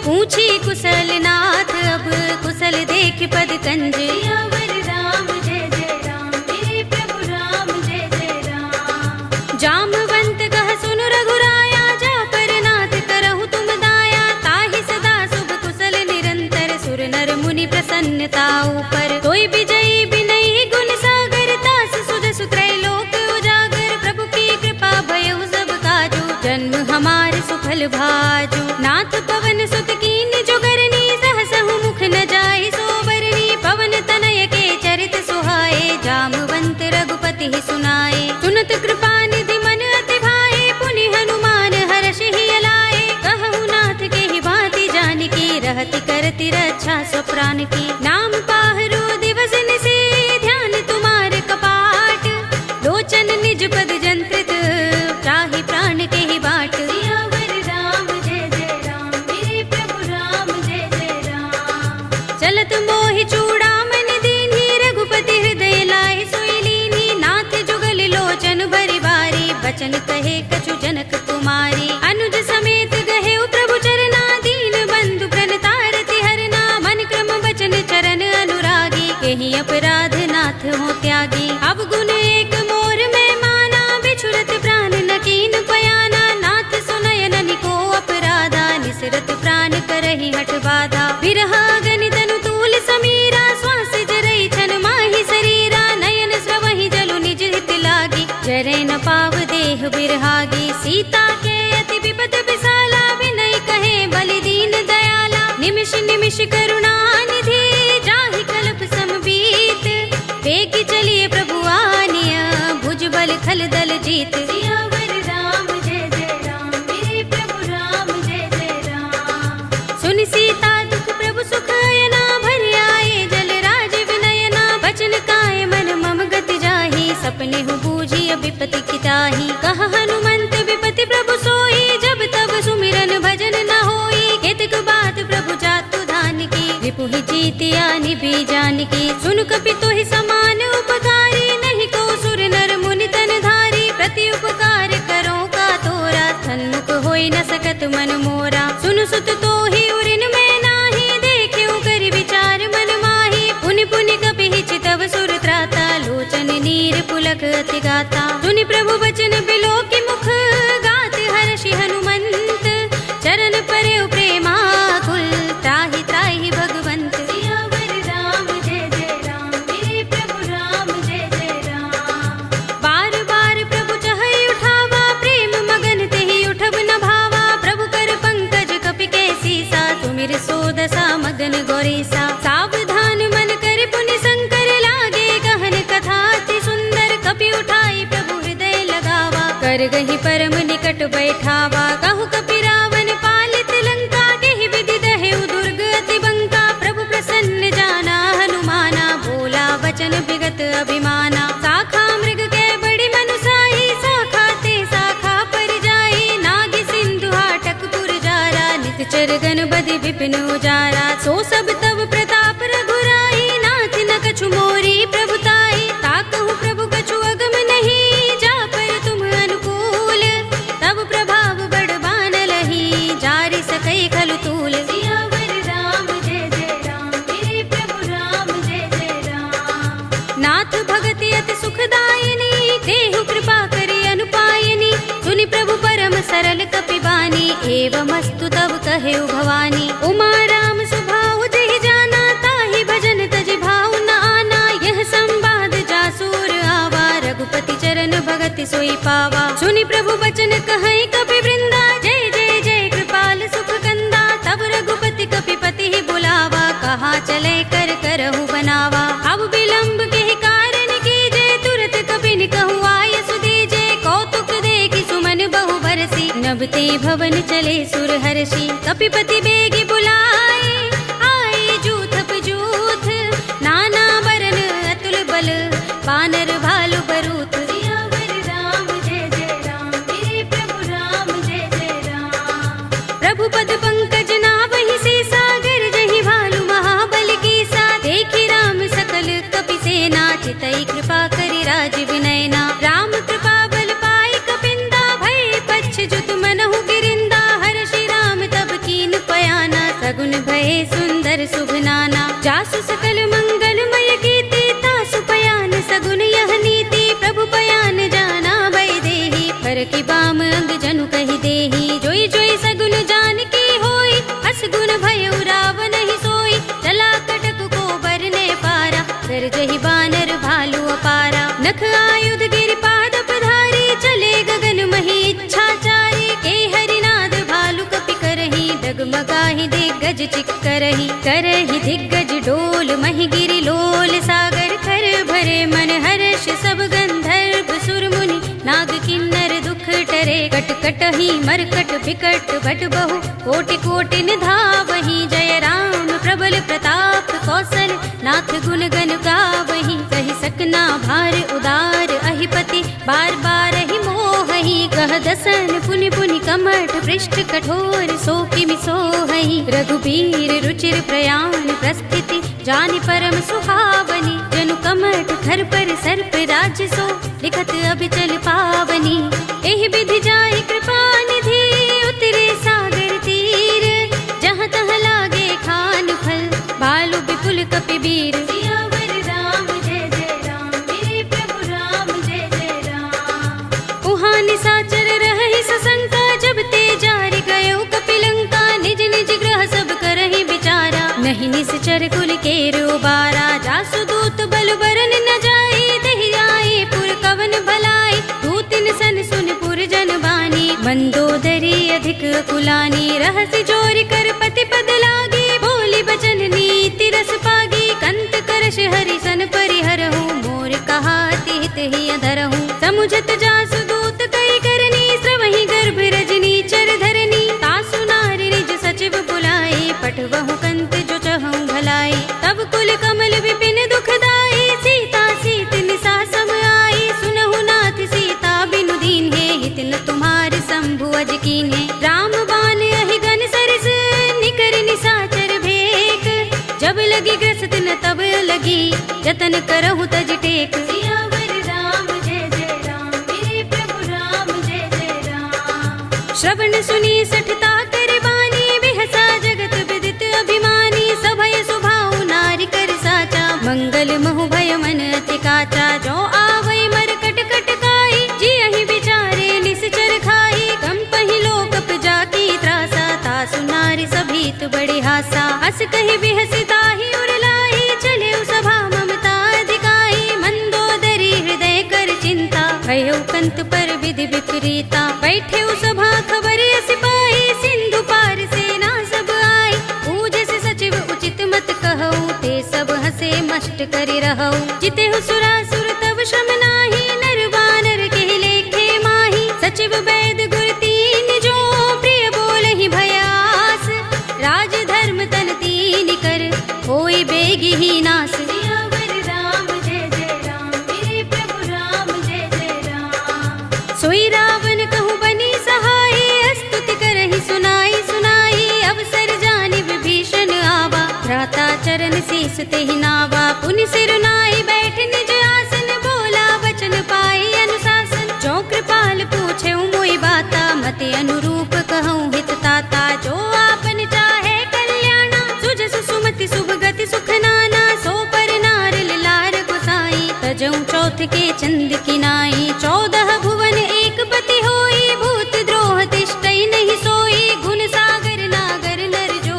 पूछी कुशल नाथ, अब कुशल देख पद कंज। सियावर राम जय जय राम, मेरे प्रभु राम जय जय राम। जामवंत कह सुनु रघुराया, जा पर नाथ करहु तुम दाया। ताहि सदा शुभ कुशल निरंतर, सुर नर मुनि प्रसन्नता ऊपर। कोई विजयी बिनयी गुण सागर, तास सुजसु त्रैलोक उजागर। प्रभु की कृपा भयउ सब काजू, जन्म हमार सुफल भाजू। नाथ पवन सुत कीन जोगरनी, सहसहु मुख न जाय सोबरनी। पवन तनय के चरित सुहाए, जामवंत रघुपति ही सुनाए। सुनत कृपा निधि मन अति भाए, पुनि करती रक्षा स्वप्राण की। नाम पाहरो दिवस निसे ध्यान तुम्हार कपाट, लोचन निज पद जंत्रित त्राहि प्राण के ही बाट। सियावर राम जय जय राम, मेरे प्रभु राम जय जय राम। चलत मोहि चूड़ामणि दीन्ही, रघुपति हृदय लाए सोई लीन्ही। नाथ जुगल लोचन भरि बारी, बचन कहे कछु जनक कुमारी। अनुज समेत गहे प्रभु चरना, दीन बंधु प्रणतारति हरना। मन क्रम वचन चरण अनुरागी, केहि अपराध नाथ हो त्यागी। अब गुण एक मोर में माना, बिछुरत प्राण न कीन पयाना। नाथ सुनयन निको अपराधा, निसरत प्राण करहि हठ बाधा। बिरहा गनि तनु तूल समीरा, श्वास जरई छन माहि शरीरा। नयन स्रवहि जलु निज हित लागी, जरै न पाव देह बिरहागी। सीता के अति विपद विसाला, विनय कहे बलि दीन दयाला। निमिष निमिष करुणा निधि, जाहि कल्प समबीत। वेग चलिए प्रभु आनिया, भुजबल खल दल जीत। सियावर राम जय जय राम, मेरे प्रभु राम जय जय राम। सुन सीता दुख प्रभु सुख अयना, भरि आए जल राज विनयना। बचन काय मन मम गति जाहि, सपने हु बूझी विपति किताहि। कह हनुमंत विपति प्रभु सोई, जब तब सुमिरन भजन न होई। केतक बात प्रभु जातु धान की, रिपुहि जीतिया निभि जानकी। सुन कपि तोहि समान उपकारी, नहीं को सुर नर मुनि तन धारी। प्रति उपकार करो का तोरा, सन्मुख होई न सकत मन मोरा। सुन सुत तोहि उरिन में नाही, देख्यो कर विचार मन माही। पुनि पुनि कपि चितव सुर त्राता, लोचन नीर पुलक अति गाता। सुनि प्रभु बचन बिलोकि मुख, गात हर्षि हनुमंत। चरण परयो प्रेमाकुल, त्राहि त्राहि भगवंत। सियावर राम जय जय राम, मेरे प्रभु राम जय जय राम। बार बार प्रभु चहई उठावा, प्रेम मगन तेहि उठब न भावा। प्रभु कर पंकज कपि के सीसा, तुमिर सोदसा मगन गौरीसा। सावधान मन कर पुनि शंकर, लागे गहन कथा अति सुंदर। कपि उठाई प्रभु हृदय लगावा, कर गहि परम निकट बैठावा। कहु कपि रावण पालित लंका, केहि विधि दहेउ दुर्ग अति बंका। प्रभु प्रसन्न जाना हनुमाना, बोला वचन विगत अभिमाना। साखा मृग के बड़ी मनुसाही, साखा ते साखा पर जाई। नाग सिंधु हाटक पुर जारा, निकचर गन बदि विपिन उजारा। सो सब तब प्रताप रघुराई, नाथ न कछु मोरी प्रभुताई। ताकहु प्रभु कछु अगम नहीं, जा पर तुम अनुकूल। तब प्रभाव बड़ बान लही, जारि सकई खलु तूल। सियावर राम जय जय राम, मेरे प्रभु राम जय जय राम। नाथ भगति अति सुखदायिनी, देहु कृपा करि अनुपायिनी। सुनि प्रभु परम सरल कपि बानी, एवमस्तु तब कहेउ भवानी। उमा राम सुभाउ जहि जाना, ताहि भजन तजि भाउ न आना। यह संवाद जासूर आवा, रघुपति चरण भगति सोई पावा। सुनि प्रभु बचन कहई कपि वृंदा, जय जय जय कृपाल सुख कंदा। तब रघुपति कपि पति ही बुलावा, कहा चले कर करहु बनावा। अब विलंब के कारण कीजे, तुरत कपि कहु आय सुदीजे। कौतुक देखि सुमन बहु बरसी, नभते भवन चले सुर हर्षि। कपिपति बेगी बुलाए, आए जूथ पजूथ। नाना बरन अतुल बल, बानर भालु बरूथ। सियावर राम जय जय राम, मेरे प्रभु राम जय जय राम। प्रभु पद पंकज नावहि सीसा, गिरजहि भालु महाबल कीसा। देखि राम सकल कपि सेना, चितई कृपा करि राज विनयना। राम कृपा बल पाई कपिंदा, भय पच्छ जुत मनहु गिरिंदा। हर्षि राम तब कीन पयाना, सगुन भय सुंदर शुभ नाना। जासु सकल मंगलमय कीर्ति, तासु पयान सगुन यह नीति। प्रभु पयान जाना भय देहि, हर की बाम अंग जनु कहि देहि। जोई जोई सगुन जान की होई, असगुन भयउ रावण ही सोई। चला कटक को बरने पारा, गरजहि बानर भालु अपारा। नख आयुध गिरिपाद पधारी, चले गगन मही इच्छाचारी। के हरिनाद भालु कपि करहि, डगमगाहि दिग्गज चिक्करहि। करहि दिग्गज डोल महि गिरि लोल, सागर कर भरे मन हर्ष सब गंधर्व सुर मुनि। नाग किन्नर दुख टरे, कट कटहि मरकट बिकट भट बहु। कोटि कोटि निधावहि, जय राम प्रभु प्रबल प्रताप कौशल नाथ गुण गण गावहीं। कहि सकना भार उदार अहिपति बार बार ही मोहहि। कह दसन पुनि पुनि कमठ पृष्ठ कठोर सो किमि सोहहि। रघुबीर रुचिर प्रयाण प्रस्थिति जानि परम सुहावनी। जनु कमठ खर पर सर्प राज सो लिखत अभिचल पावनी। एहि विधि जाहि कृपा निधि उतरे सागर तीर। जहाँ तहाँ लागे खान फल भालु विपुल कपिबीर। सियावर राम जय जय राम मेरे प्रभु राम जय जय राम। उहाँ निशाचर रहहि सशंका जब ते जारि गयो कपिलंका। निज निज ग्रह सब करहि विचारा नहीं निश्चर कुल केर उबारा। जासु दूत बल बरन न जाई देहि आए पुर कवन भलाई। दूतिन सन सुन पुर जन बानी मंदोदरी अधिक कुलानी। रहसि जोरि कर पति पद लागी बोली बचन नीति रस पागी। कंत करश हरि सन परिहरहु मोर कहा तिहित ही अधरहु। समुझत जासु दूत कई करनी श्रवहि गर्भ रजनी चर धरनी। तासु नारि निज सचिव बुलाई पठवहु कंत जो चहु भलाई। तब कुल कमल विपिन दुखदाई सीता सीत निसा सम आई। सुनहु नाथ सीता बिनु दीन है हित न तुम्हारे शंभु अज कीन्हे। राम बाण अहि गन सरस निकर निशाचर भेक। जब लगी ग्रस्त न तब लगी जतन करहु तज टेक। सियावर राम जय जय राम मेरे प्रभु राम जय जय राम। श्रवण सुनी सठता कर बानी बिहसा जगत विदित अभिमानी। सभय सुभाउ नारी कर साचा मंगल महु भय मन अति काचा। जो आवै मर कट कट काई जियहि विचारे निश्चर खाई। कंपहि लोकप जाकी त्रासा तासु नारी सभीत बड़ी हासा। हस कहि बिहसि ताहि उर लाई चले सभा ममता अधिकाई। मंदोदरी हृदय कर चिंता भयो कंत पर विधि विपरीता। बैठे सभा खबर सिपाही सिंधु पार सेना सब आई। पूजस सचिव उचित मत कहऊ ते सब हसे मष्ट करि रहऊ। जितेहु सुरासुर तब श्रम नाही नर वानर के लेखे माही। सचिव वैद गुर तीन जो प्रिय बोलहि भयास। राज धर्म तन तीन कर होई बेगी ही नास। सियावर राम जय जय राम मेरे प्रभु राम जय जय राम। सोई रावण कहु बनी सहाय स्तुति करहि सुनाई सुनाई। अवसर जानि विभीषण आवा भ्राता चरण शीस तेहि नावा। पुनि सिर नाई बैठ निज आसन बोला वचन पाई अनुशासन। जो कृपाल पूछे मोहि बाता मति अनुरूप कहूँ हित ताता। जो आपन चाहे कल्याणा सुजसु सुमति शुभ गति सुख नाना। सो पर नार लार गोसाई तजऊ चौथ के चंद की नाई। 14 भुवन एक पति होई भूत द्रोह तिष्ठई नहीं सोई। गुण सागर नागर नर जो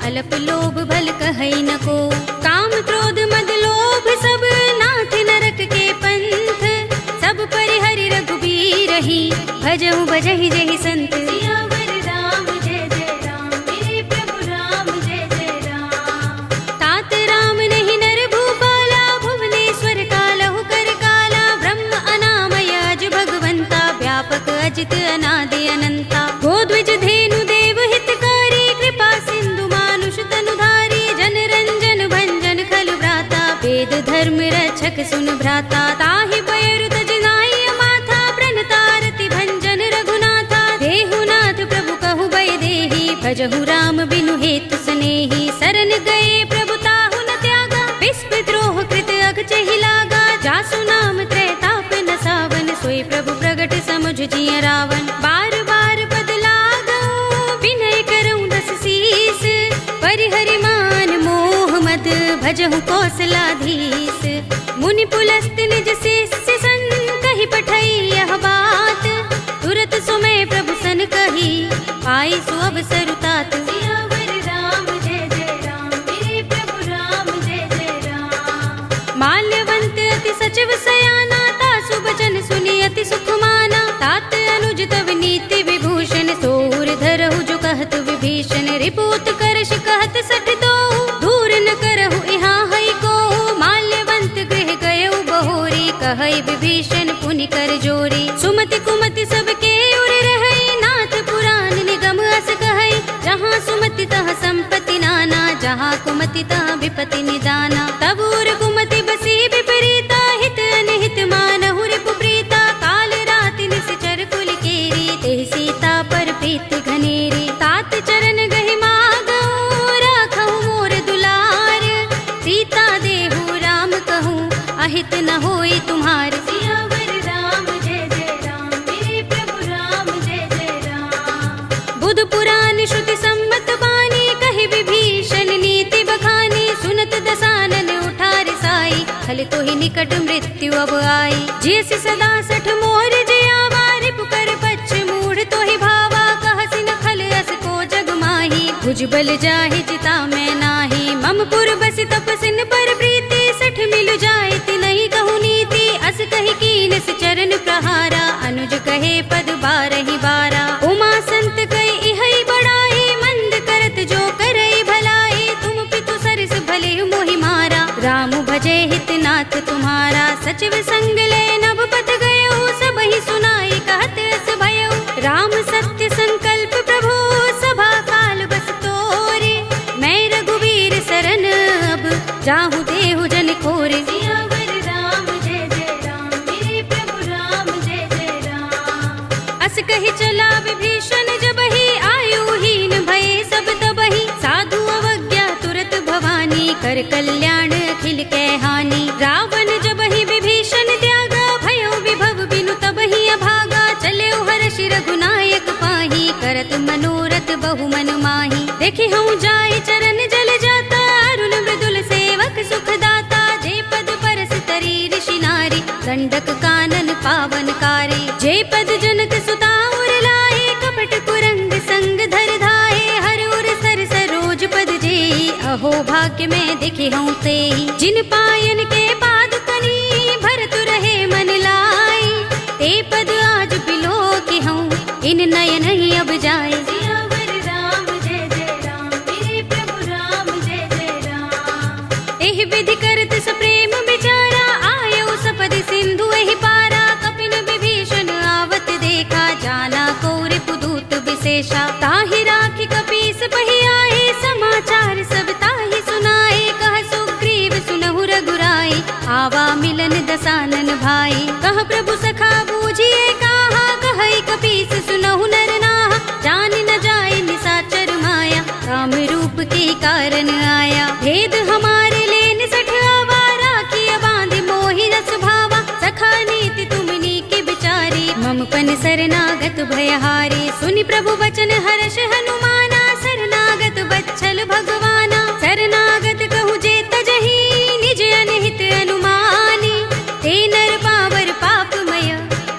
अल्प लोभ भल कहई न को। काम क्रोध मद लोभ सब नाथ नरक के पंथ। सब परिहरि रघुबीर ही भजहु भजहि जहि संत। सियावर राम जय जय राम मेरे प्रभु राम जय जय राम। तात राम नहीं नर भूपाला भुवनेश्वर कालहु कर काला। ब्रह्म अनामय अज भगवंता व्यापक अजित अनादि अनंता। गोद्विज धेनु देव हितकारी कृपा सिंधु मानुष तनुधारी। जन रंजन भंजन खल भ्राता वेद धर्म रक्षक सुन भ्राता। ताहि बयरु तज नाई माथा प्रणतारति भंजन रघुनाथा। देहु नाथ प्रभु कहु भय देहि भजहु राम बिनु हेतु सनेहि। शरण गए प्रभु ताहु न त्यागा विस्प द्रोह कृत अघ चहि लागा। जासु नाम त्रैताप न सावन सोई प्रभु प्रगट समुझ जिय रावण। बार बार पद लागऊ विनय करऊँ दस शीस। परिहरि मान मोह मद भजहु कौशलाधीश। मुनि पुलस्त निज शिष्य सन कहि पठई यह बात। तुरत सुमय प्रभु सन कही पाई सु अवसर तात। सियावर राम जय जय राम मेरे प्रभु राम जय जय राम। माल्यवंत अति सचिव सयाना तासु बचन सुनि अति सुख माना। तात अनुज तव नीति विभूषण सोर धरहु जो कहत विभीषण। रिपुत करश कहत सठ दो दूर न करहु यहाँ हई को। माल्यवंत गृह गयउ बहोरी कहई विभीषण पुनि कर जोरी। सुमति कुमति सबके उर रहई नाथ पुराण निगम अस कहई। जहाँ सुमति तह संपत्ति नाना जहाँ कुमति तहाँ विपति निदाना। तब उर कुमति बसी विपरीता, हित अनहित मानहु रिपु प्रीता। काल राति निश्चर कुल केरी, तेहि सीता पर प्रीत घनेरी। तात चरण गहि मागहु, राखहु मोर दुलार। सीता देहु राम कहूँ, अहित न होई तुम्हार। सियावर राम जय जय राम, मेरे प्रभु राम जय जय राम। बुध पुराण श्रुति सम्मत बानी, कहि विभीषण नीति बखानी। सुनत दसानन उठा रिसाई, खल तो ही निकट मृत्यु अब आई। जैसी सदा सठ मोर जयावा, रिपु कर पच्छ मूढ़ तो ही भावा। कहसि न खल अस को जग माही, भुजबल जाहि जिता मैं नाही। मम पुर बसि तपसिन पर प्रीति, सठ मिलु जाय तिनहि कहु नीति। अस कहि कीनस चरण प्रहारा, अनुज कहे पद बारहि बारा। उमा संत कहि इहै बड़ाई, मंद करत जो करई भलाई। तुम पितु सरस भले मोहि मारा, राम भजे हित नाथ तुम्हारा। सचिव संग ले नभ पथ गयो, सबहि सुनाई कहत अस भयो। राम सत्य संकल्प प्रभु, सभा काल बस तोरे। मैं रघुवीर सरन अब, जाहु देहु जन खोरे। सियावर राम जय जय राम, मेरे प्रभु राम जय जय राम। अस कहि चला विभीषण जबहि, आयुहीन भये सब तबहि। साधु अवज्ञा तुरत भवानी, कर कल्याण अखिल कै हानि। रावण जबहि विभीषण त्यागा, भयो विभव बिनु तबहि अभागा। चले हर्ष रघुनायक पाही, करत मनोरथ बहु मन माही। देखि हूँ जाय चरण जल जाता, अरुण मृदुल सेवक सुख दाता। जे पद परस तरी ऋषि नारी, गंडक कानन पावन कारी। जे पद जनक सुता उर लाए, कपट कुरंग संग धर धाये। हर उर सर सरोज पद जेहि, अहो भाग्य में दिखे हूँ तेहि। जिन पायन के पादुकनी, भरतु रहे मन लाई। ते पद आज बिलो के हूँ, इन नयन ही अब जाए। सियावर राम जय जय राम, मेरे प्रभु राम जय जय राम। एहि विधि करत सप्रेम विचारा, आयो सपदि सिंधु एहि पारा। कपिन विभीषण आवत देखा, जाना को रिपुदूत विशेषा। ताहि राखी कपीस पहि आए, समाचार सब ताहि सुनाए। कह सुग्रीव सुनहु रघुराई, आवा मिलन दसानन भाई। कह प्रभु सखा बूझिए काहा, कहई कपीस सुनहु नर नाहा। जान न जाय निसाचर माया, काम रूप के कारण आया। भेद हमारे लेन सठ आवा, राखिया बांध मोहि रस भावा। सखा नीति तुमनी के बिचारी, मम पन शरणागत भयहारी। सुनि प्रभु वचन हर्ष हनुमाना, शरणागत बच्छल भगवाना। शरणागत कहु जे तजहि, निज अनहित अनुमानी। ते नर पावर पापमय,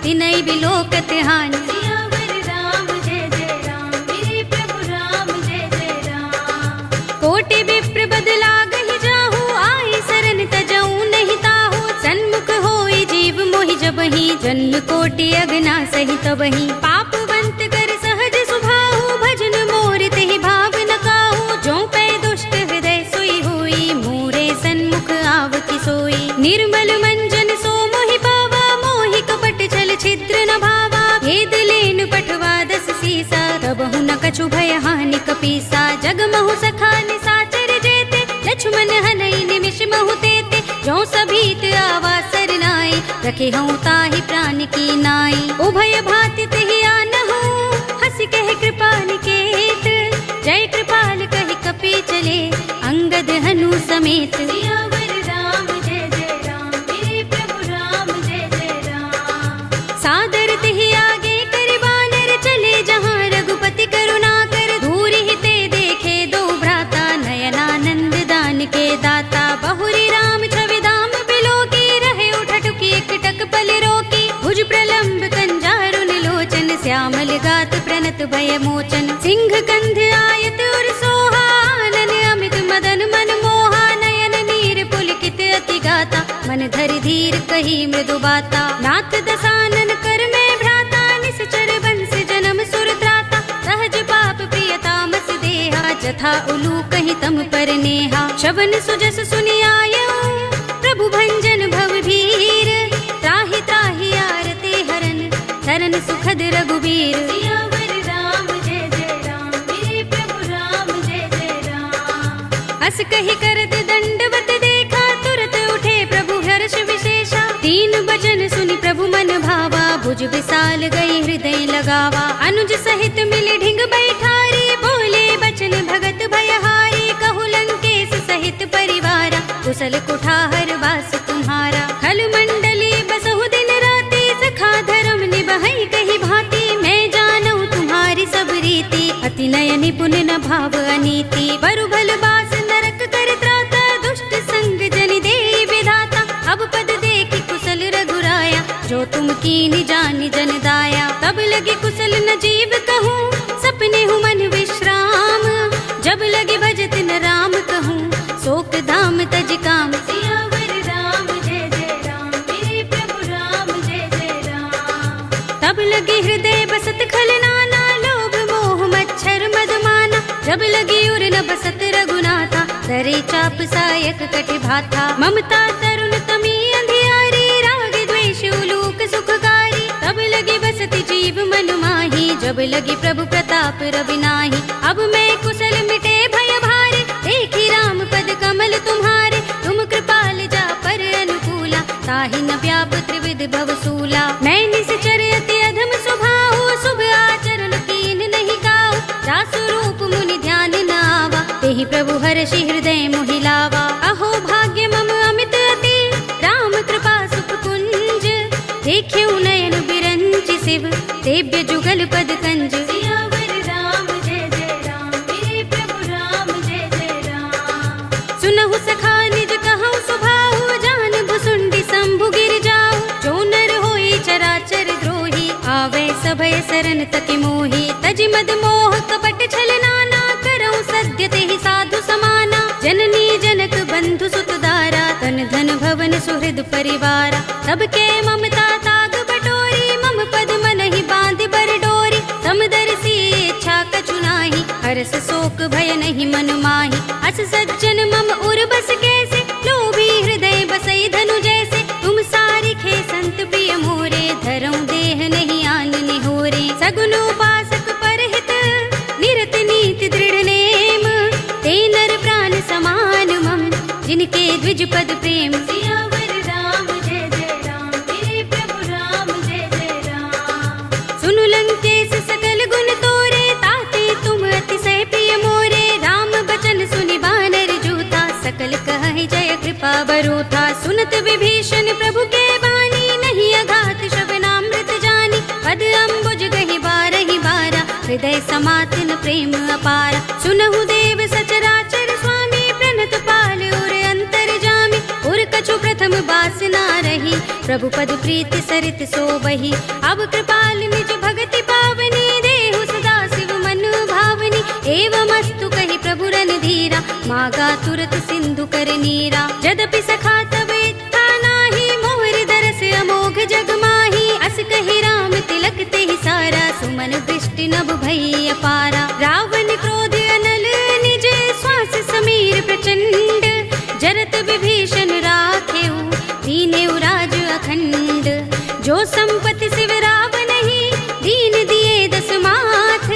तिनहि बिलोकत हानि। सियावर राम जय जय राम, मेरे प्रभु राम जय जय राम। कोटि विप्र बदला गहि जाहु, आई शरण तजऊ नहीं ताहु। सन्मुख होई जीव मोहि जबहि, जन्म कोटि अगना सहि तबहि। पापवंत कर सहज सुभाहु, भजन मोर तेहि भाव न काहू। जो पै दुष्ट हृदय सोई होई, मोरे सन्मुख आवति सोई। निर्मल मंजन सो मोहि पावा, मोहि कपट छल छिद्र न भावा। भेद लेन पठवा दस सीसा, तबहु न कछु भय हानि कपीसा। जग महु सखा निसाचर जेते, लक्ष्मण हनई निमिष महु तेते। जो सभीत आवा सरनाई, रखे हूँ ताहि प्राण की नाई। उभय भाति तेहि आनहु, हंसि कहे कृपा निकेत। जय कृपाल कहि कपि चले, अंगद हनु समेत। सियावर राम जय जय राम, मेरे प्रभु राम जय जय राम। सादर तेहि आगे करि बानर, चले जहाँ रघुपति करुणा कर। दूरि हिते देखे दो भ्राता, नयनानंद दान के दाता। बहुरी राम छवि धाम बिलोकी, रहे उठटुकी एकटक पल रोकी। भुज प्रलंब कंजारुन लोचन, श्यामल गात प्रणत भय मोचन। सिंह कंध आयत उर सोहा, आनन अमित मदन मन मोहा। नयन नीर पुलकित अति गाता, मन धरि धीर कही मृदु बाता। नाथ दसानन कर में भ्राता, निश्चर बंस जन्म सुर त्राता। सहज पाप प्रिय तामस देहा, जथा उलू कहि तम पर नेहा। शबन सुजस सुनि आयो, प्रभु भंजन भव भीर। त्राहि त्राहि आरते हरन, शरण सुखद रघुबीर। सियावर राम जय जय राम, मेरे प्रभु राम जय जय राम। अस कही करत दंडवत देखा, तुरत उठे प्रभु हर्ष विशेषा। तीन बचन सुनि प्रभु मन भावा, भुज विशाल गई हृदय लगावा। अनुज सहित मिले ढिंग बैठारी, बोले बचन भगत भयहारी। कहु लंकेश सहित परिवारा, कुशल कुठार वास तुम्हारा। खल मंडली बसहु दिन राति, सखा धर्म निबहै कही भांति। मैं जानऊ तुम्हारी सब रीति, अति नय निपुण न भाव अनीति। बरु भल बास नरक कर त्राता, दुष्ट संग जनि देई विधाता। अब पद देखि कुशल रघुराया, जो तुम कीनि जानि जन दाया। तब लगे कुशल न जीव कहूँ, सपने हूँ मन विश्राम। जब लगे भजत न राम कहूँ, शोक धाम तज काम। सियावर राम जय जय राम, मेरे प्रभु राम जय जय राम। तब लगे हृदय बसत खल नाना, लोभ मोह मच्छर मदमाना। जब लगी उर न बसत रघुनाथा, दरे चाप सायक कटि भाथा। ममता तरुण तमी अंधियारी, राग द्वेष उलूक सुखकारी। तब लगी बसति जीव मन माही, जब लगी प्रभु प्रताप रवि नाही। अब मैं कुशल मिटे भय भारे, देखी राम पद कमल तुम्हारे। तुम कृपाल जा पर अनुकूला, ताहि न व्याप त्रिविध भवसूला। मैं निश्चर अति अधम स्वभाव, शुभ आचरण कीन नहीं काऊ। जासु रूप मुनि ध्यान न आवा, तेहि प्रभु हर्षि हृदय मोहि लावा। अहो भाग्य मम अमित अति, राम कृपा सुख कुंज। देख्यऊ नयन बिरंचि शिव, सेव्य जुगल पद कंज। सियावर राम जय जय राम, मेरे प्रभु राम जय जय राम। सुनहु सखा निज कहऊँ सुभाऊ, जान भुसुंडी शंभु गिर जाऊ। जो नर होई चराचर द्रोही, आवे सभय सरन तति मोही। तजि मद मोह कपट छल नाना, करऊँ सद्य तेहि साधु समाना। जननी जनक बंधु सुत दारा, तन धन भवन सुहृद परिवारा। सबके ममता ताग बटोरी, मम पद मनहि बांधि बर डोरी। समदर्शी इच्छा कछु नाही, हरस शोक भय नहीं मन माही। अस सज्जन मम उर बस कैसे, लोभी हृदय बसई धनु जैसे। तुम सारिखे संत प्रिय मोरे, धरऊँ देह नहीं आन निहोरे। सगुन उपासक परहित, निरत नीति दृढ़ नेम। ते नर प्राण समान मम, जिनके द्विज पद प्रेम। सियावर राम जय जय राम, मेरे प्रभु राम जय जय राम। सुनु लंकेश सकल गुण तोरे, ताते तुम अतिशय प्रिय मोरे। राम बचन सुनि बानर जूथा, सकल कहहि जय कृपा बरूथा। सुनत विभीषण प्रभु के बानी, नहीं अघात श्रवणामृत जानी। पद अम्बुज गहि बारहि बारा, हृदय समातन प्रेम अपारा। सुनहु देव सचराचर स्वामी, प्रणत पाल उर अंतर जामी। उर कछु प्रथम बासना रही, प्रभु पद प्रीति सरित सोबही। अब कृपाल निज भगति पावनी, देहु सदा शिव मन भावनी। एवमस्तु कहि प्रभु रणधीरा, मागा तुरत सिंधु कर नीरा। जदपि सखा तब इच्छा नाही, मोहर दरस अमोघ जग माही। अस कहि राम तिलक तेहि सारा, सुमन दृष्टि नभ भई अपारा। रावण क्रोध अनल निज, श्वास समीर प्रचंड। जरत विभीषण राखेऊ, दीनेऊ राज अखंड। जो संपत्ति शिव रावण ही, दीन दिए दस माथ।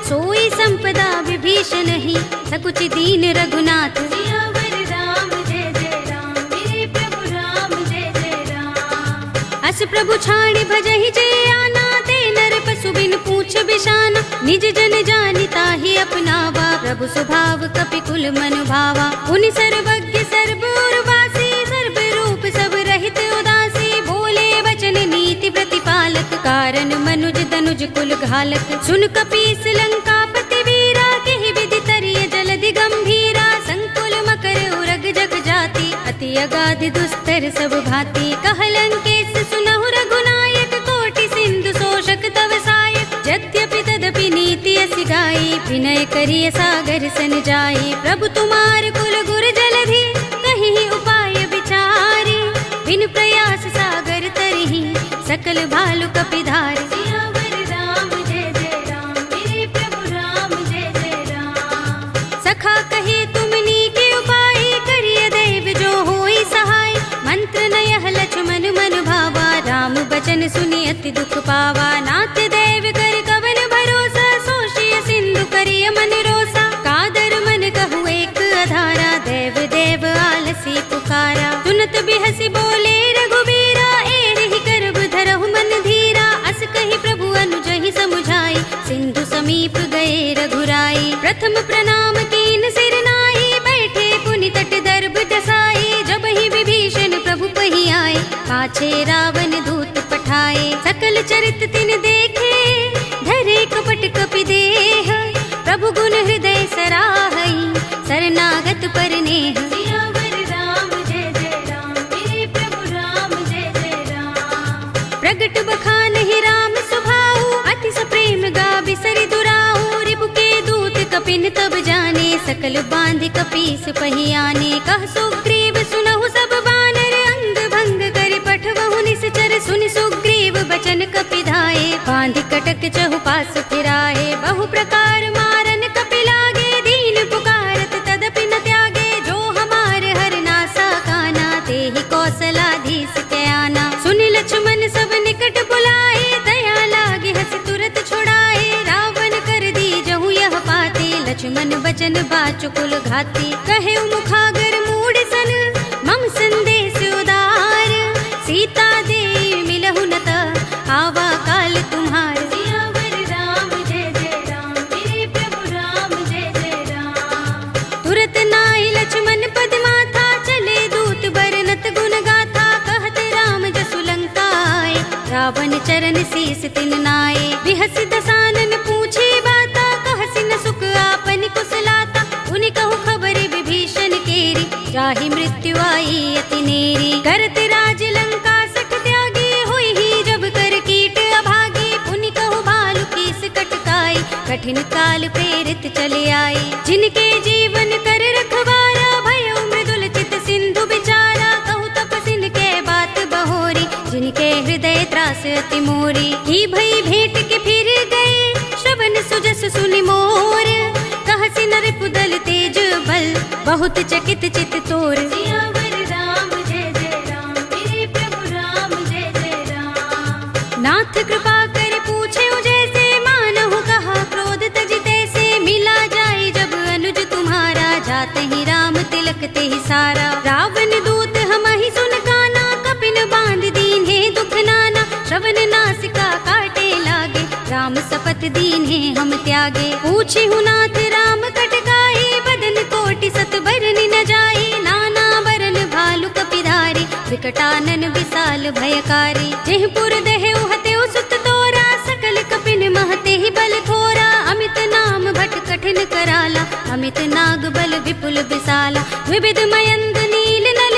सोई संपदा विभीषण ही, सकुच दीन रघुनाथ। सियावर राम जय जय राम, मेरे प्रभु राम जय जय राम। अस प्रभु छाड़ भजहि जय आना, ते नर पशु बिन पूछ बिशाना। निज जन जानि ताहि अपनावा, प्रभु स्वभाव कपि कुल मन भावा। उनि सर्वज्ञ सर्व उर्वासी, सर्व रूप सब रहित उदासी। बोले वचन नीति प्रतिपालक, कारण मनुज तनुज कुल घालक। सुन कपीस लंकापति वीरा, केहि विधि तरिय जलधि गंभीरा। संकुल मकर उरग जग जाति, अति अगाध दुस्तर सब भांति। कह लंकेश सुनहु रघुनायक, कोटि सिंधु शोषक तव सायक। यद्यपि तदपि नीति असि गाई, विनय करिय सागर सन जाई। प्रभु तुमार कुल गुर जलधि, कहीं उपाय विचारी। बिन प्रयास सागर तरही, सकल भालु कपिधारी। सियावर राम जय जय राम, मेरे प्रभु राम जय जय राम। सखा कहे तुमनी के उपाय, करिय दैव जो होई सहाय। मंत्र नयह लक्ष्मण मन भावा, राम बचन सुनि अति दुख पावा। नाथ दैव कर कवन भरोसा, सोषिय सिंधु करिय मन रोसा। कादर मन कहु एक अधारा, पुकारा। सुनत बिहसी बोले रघुबीरा, एहि करब धरहु मन धीरा। अस कहि प्रभु अनुजहि समुझाई, सिंधु समीप गए रघुराई। प्रथम प्रणाम कीन सिर नाई, बैठे पुनि तट दर्भ दसाई। जबहि विभीषण प्रभु पहि आए, पाछे रावण दूत पठाए। सकल चरित तिन देखे, धरे कपट कपि देह। प्रभु गुण हृदय सराहई, शरणागत पर नेह। सियावर राम जय जय राम, मेरे प्रभु राम जय जय राम। प्रगट बखानहि राम सुभाऊ, अति सप्रेम गाबि सरि दुराऊ। रिपु के दूत कपिन तब जाने, सकल बांध कपीस पहि आने। कह सुग्रीव सुनहु सब बानर, अंग भंग करि पठवहु निश्चर। सुनि सुग्रीव बचन कपि धाये, बांध कटक चहुपास फिराए। बहु प्रकार मारन कपि लागे, दीन पुकारत तदपि न त्यागे। जो हमार हरनासा काना, तेहि कौशलाधीश के आना। सुनि लक्ष्मण सब निकट बुलाए, दया लागे हस तुरत छुड़ाए। रावण कर दी जहु यह पाते, लक्ष्मण बचन बाचुकुल घाती। कहे मुखागर मूढ़ सन, मम संदेश उदार। सीता दे मिलहु न त, आवा काल तुम्हार। सियावर राम जय जय राम, मेरे प्रभु राम जय जय राम। तुरत नाई लक्ष्मण पद माथा, चले दूत बरनत गुण गाथा। कहत राम जसु लंका आए, रावण चरण शीस तिन नाए। बिहस दसानन पूछे बाता, कहसि न सुख आपन कुशलाता। उनि कहु खबर विभीषण केरी, जाहि मृत्यु आई अति नेरी। करत राज लंका सठ त्यागी, हुई ही जब कर कीट अभागी। पुनि कहु भालु कीस कटकाई, कठिन काल प्रेरित चले आई। जिनके जीवन कर रखवारा, भयउ मृदुल चित सिंधु बिचारा। कहु तपसिन के बात बहोरी, जिनके हृदय त्रास अति मोरी। की भई भेंट के फिर गए, श्रवण सुजस सुनि मोर। कहसि नर पुदल तेज बल, बहुत चकित चित तोर। सियावर राम जय जय राम, मेरे प्रभु राम जय जय राम। नाथ कृपा कर पूछे जैसे, मानहु कहा क्रोध तजिते से। मिला जाए जब अनुज तुम्हारा, जाते ही राम तिलक ते ही सारा। रावण दूत हमहि सुन काना, कपिन बांध दीन्हे दुख नाना। श्रवण नासिका काटे लागे, राम सपत दीन्हे हम त्यागे। पूछे नाथ राम कटकाई, बदन कोटि सत बरनि न जाई। नाना बरन भालु कपिधारी, विकटानन विशाल भयकारी। जेहपुर देहु हतेउ सुत तोरा, सकल कपिन महते ही बल थोरा। अमित नाम भट कठिन कराला, अमित नाग बल विपुल विशाला। विविध मयंद नील नल,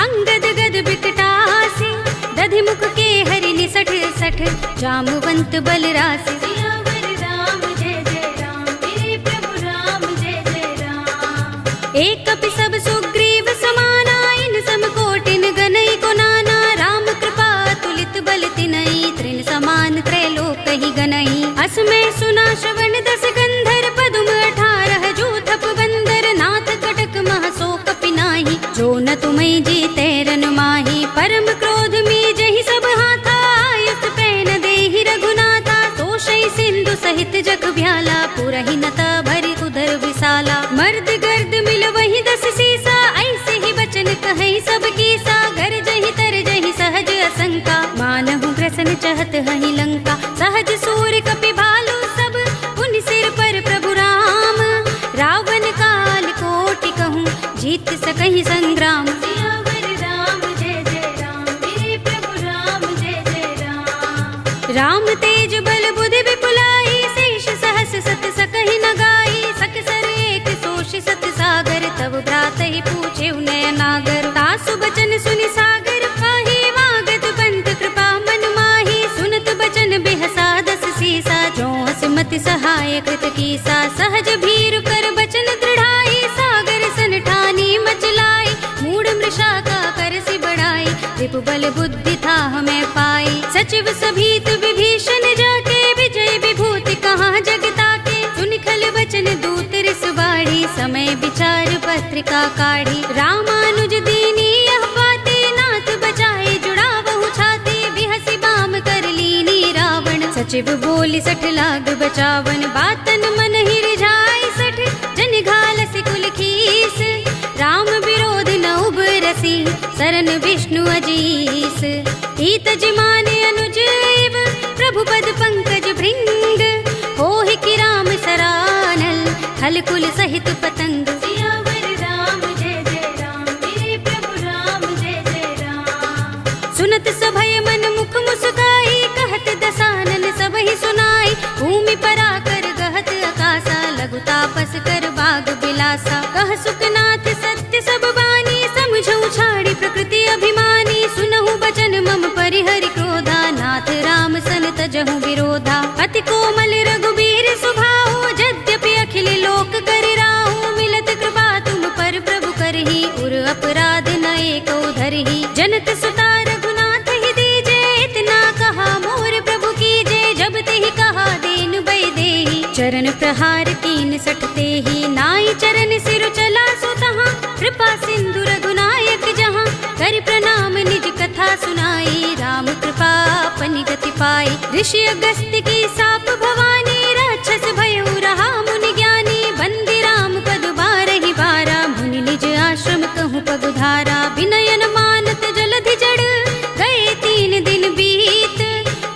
अंगद गद विकटासी। दधि मुख के हरि निसठ सठ, जामवंत बल रासि। सियावर राम जय जय राम, मेरे प्रभु राम जय जय राम। एक कपि सब सुग्रीव समाना, इन सम कोटिन गनई को नाना। राम कृपा तुलित बल तिनई, त्रिन समान त्रैलोक ही गनई। अस में सुना श्रवण दस गंधर, पदुम 18 जूथप बंदर। नाथ कटक मह सो कपि नाही, जो न तुम्हें जीते रन माही। परम क्रोध में जहि सब हाथा, आयुष पैन देहि रघुनाथा। तोषै सिंधु सहित जग भ्याला, पुरहि नता भरि उदर विशाला। मर्द गर्द मिल वही 10 सीसा, ऐसे ही बचन कहे सब कीसा। गर जहि तर जहि सहज असंका, मानहु ग्रसन चहत हहि लंका। सहज सूर कपि भालु सब, पुनि सिर पर प्रभु राम। रावण काल कोटि कहूँ, जीत सकहि संग्राम। सियावर राम जय जय राम, मेरे प्रभु राम जय जय राम। राम तेज बल बुद्धि विपुलाई, शेष सहस सत सकहि न गाई। सकसर एक सोष सत सागर, तब भ्रात ही पूछे नय नागर। तासु बचन सुनि सागर पाही, वागत पंत कृपा मन माही। सुनत बचन बिहसा 10 सीसा, जो मति सहाय कृत कीसा। सहज भीर कर बचन दृढ़ाई, सागर सन ठानी मचलाई। मूढ़ मृषा का करसि बढ़ाई, रिपु बल बुद्धि था हमें पाई। सचिव सभीत विभीषण जाके, विजय विभूति कहाँ जगता के। सुनि खल बचन दूत रिस बाढ़ी, समय विचार पत्रिका काढ़ी। रामानुज दीनी यह बाते, नाथ बचाए जुड़ावहु छाती। बिहसि बाम कर लीनी रावण, सचिव बोली 60 लाग बचावन। बातन मन ही रिझाई 60, जन घालसि कुल खीस। राम विरोध न उबरसी, सरन विष्णु अजीस। ईत जिमाने अनुज इव, प्रभु पद पंकज भृंग। होहि कि राम सरानल, खल कुल सहित पतंग। सियावर राम जय जय राम, मेरे प्रभु राम जय जय राम। सुनत सभय मन मुख मुस्काई, कहत दसानन सबहि सुनाई। भूमि पराकर गहत आकाशा, लघु तापस कर बाग बिलासा। कह सुखनाथ सत्य सब बानी, समझऊ छाड़ी प्रकृति अभिमानी। सुनहु बचन मम परिहरि क्रोधा, नाथ राम सन तजहु विरोधा। अति कोमल रघुबीर स्वभाव, यद्यपि अखिल लोक कर राहु। मिलत कृपा तुम पर प्रभु करही, उर अपराध न एको धरही। जनत सुता रघुनाथ ही दीजे, इतना कहा मोर प्रभु कीजे। जब तेहि कहा दीन बै देहि, चरण प्रहार कीन सठते ही। नाई चरण सिर चला सो तहाँ, कृपा सिंधु रघुनायक जहाँ। कर प्रणाम निज कथा सुनाई, राम कृपा अपनी गति पाई। ऋषि अगस्त्य की साप भवानी, राक्षस भयउ रहा मुनि ज्ञानी। बंदी राम पद बारहि बारा, मुनि निज आश्रम कहूँ पगुधारा। विनयन मानत जलधि जड़, गए 3 दिन बीत।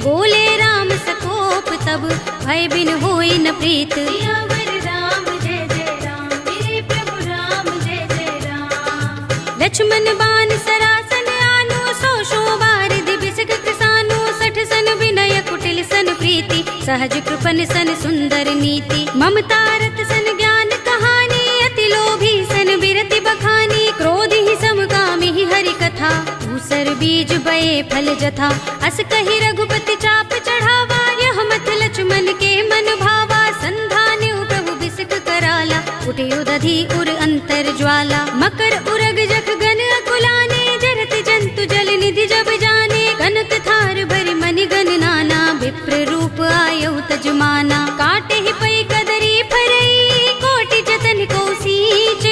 बोले राम सकोप तब, भय बिन होई न प्रीत। सियावर राम जय जय राम, मेरे प्रभु राम जय जय राम। लक्ष्मण बान सरासन आनो, 100 बार दिबिसक कृसानो। 60 सन विनय कुटिल सन प्रीति, सहज कृपन सन सुंदर नीति। ममता रत सन ज्ञान कहानी, अति लोभी सन बिरति बखानी। क्रोध ही समकामी ही हरि कथा, धूसर बीज बये फल जथा। अस कहि रघुपति चाप चढ़ावा, यह मत लक्ष्मण के मन भावा। संधान्यु प्रभु बिसक कराला, उठे उदधि उर अंतर ज्वाला। मकर उरग जख गन अकुलाने, जरत जंतु जल निधि जब जाने। कनक थार भरि मनि गन नाना, विप्र रूप आयउ तजमाना। काटे ही पै कदरी फरई, कोटि जतन को सींच।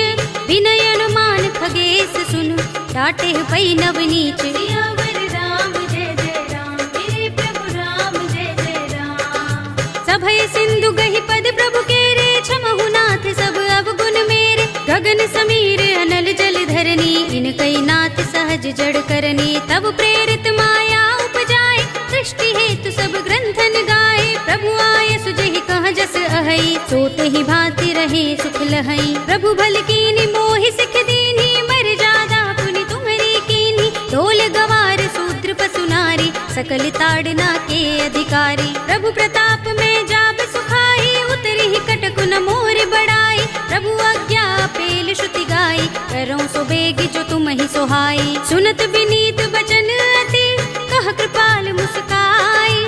विनय अनुमान खगेश सुन, डाटे ही पै नवनीच। सियावर राम जय जय राम, मेरे प्रभु राम जय जय राम। सभय सिंधु गहि पद प्रभु केरे, क्षमहु नाथ सब अवगुण मेरे। गगन समीर अनल जल धरनी, इनकई नाथ सहज जड़ करनी। तब प्रेरित माया उपजाए, सृष्टि हेतु सब ग्रंथन गाए। प्रभु आय सुजहि कह जस अहै, सोत ही भांति रहे सुख लहै। प्रभु भल कीनी मोहि सिख दीनी, मर जादा पुनि तुम्हरी कीनी। ढोल गवार शूद्र पशु नारी, सकल ताड़ना के अधिकारी। प्रभु प्रताप में जाब सुखाई, उतरी ही कटक न मोर बड़ाई। प्रभु आज्ञा पेल श्रुति गाई, करऊं सो बेग जो तुम ही सोहाई। सुनत विनीत बचन अति, कह कृपाल मुस्काई।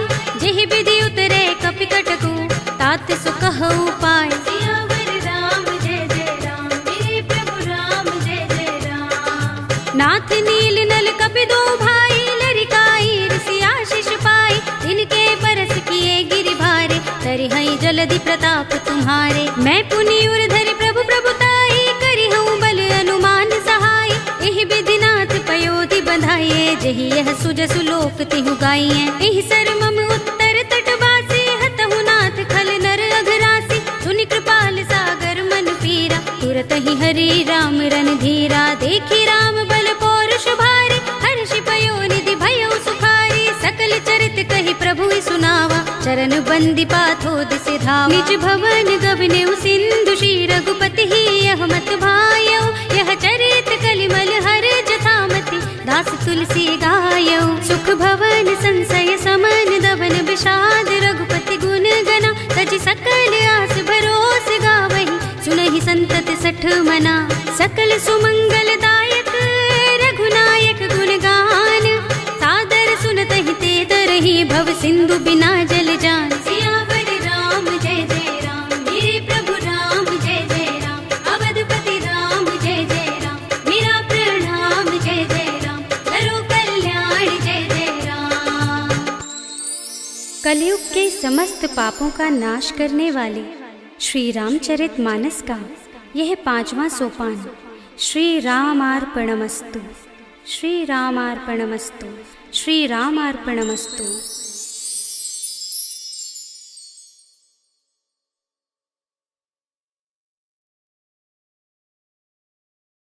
जेहि विधि उतरे कपि कटकु, तात सो कहु पाय। सियावर राम जय जय राम, मेरे प्रभु राम जय जय राम। नाथ नील नल कपि दो भाई, लरिकाई ऋषि आशीष पाई। तिनके बरस किए गिरि भारे, तरि हई जलधि प्रताप तुम्हारे। मैं पुनि उर धरि प्रभु प्रभुताई, करि हूँ बल अनुमान सहाय। एहि विधि नाथ पयोधि बंधाइए, जहि यह सुजसु लोक तिहु गाइए। एहि सर मम उत्तर तटवासी, हतहु नाथ खल नर अघरासी। सुनि कृपाल सागर मन पीरा, तुरत ही हरि राम रन धीरा। देखी राम बल पौरुष भारी, हर्षि पयो निधि भयउ सुखारी। सकल चरित कहि प्रभु सुनावा, चरण बंदी पाथोद से धावा। निज भवन गवने सिंधु श्री रघुपति ही, यह मत भायौ। यह चरित कलिमल हर जथामति, दास तुलसी गायौ। सुख भवन संशय समन, दवन विषाद रघुपति गुण गना। तज सकल आस भरोस गावहि, सुनहि संतत 60 मना। सकल सुमंगल दायक, रघुनायक गुण गान। सादर सुनतहि ते तरहि, भव सिंधु बिना जल जान। सियावर राम जय जय राम, मेरे प्रभु राम जय जय राम। अवधपति राम जय जय राम, मेरा प्रणाम जय जय राम। करो कल्याण जय जय राम। कलयुग के समस्त पापों का नाश करने वाले श्री रामचरित मानस का यह 5वां सोपान श्री रामार्पणमस्तु, श्री रामार्पणमस्तु, श्री रामार्पणमस्तु।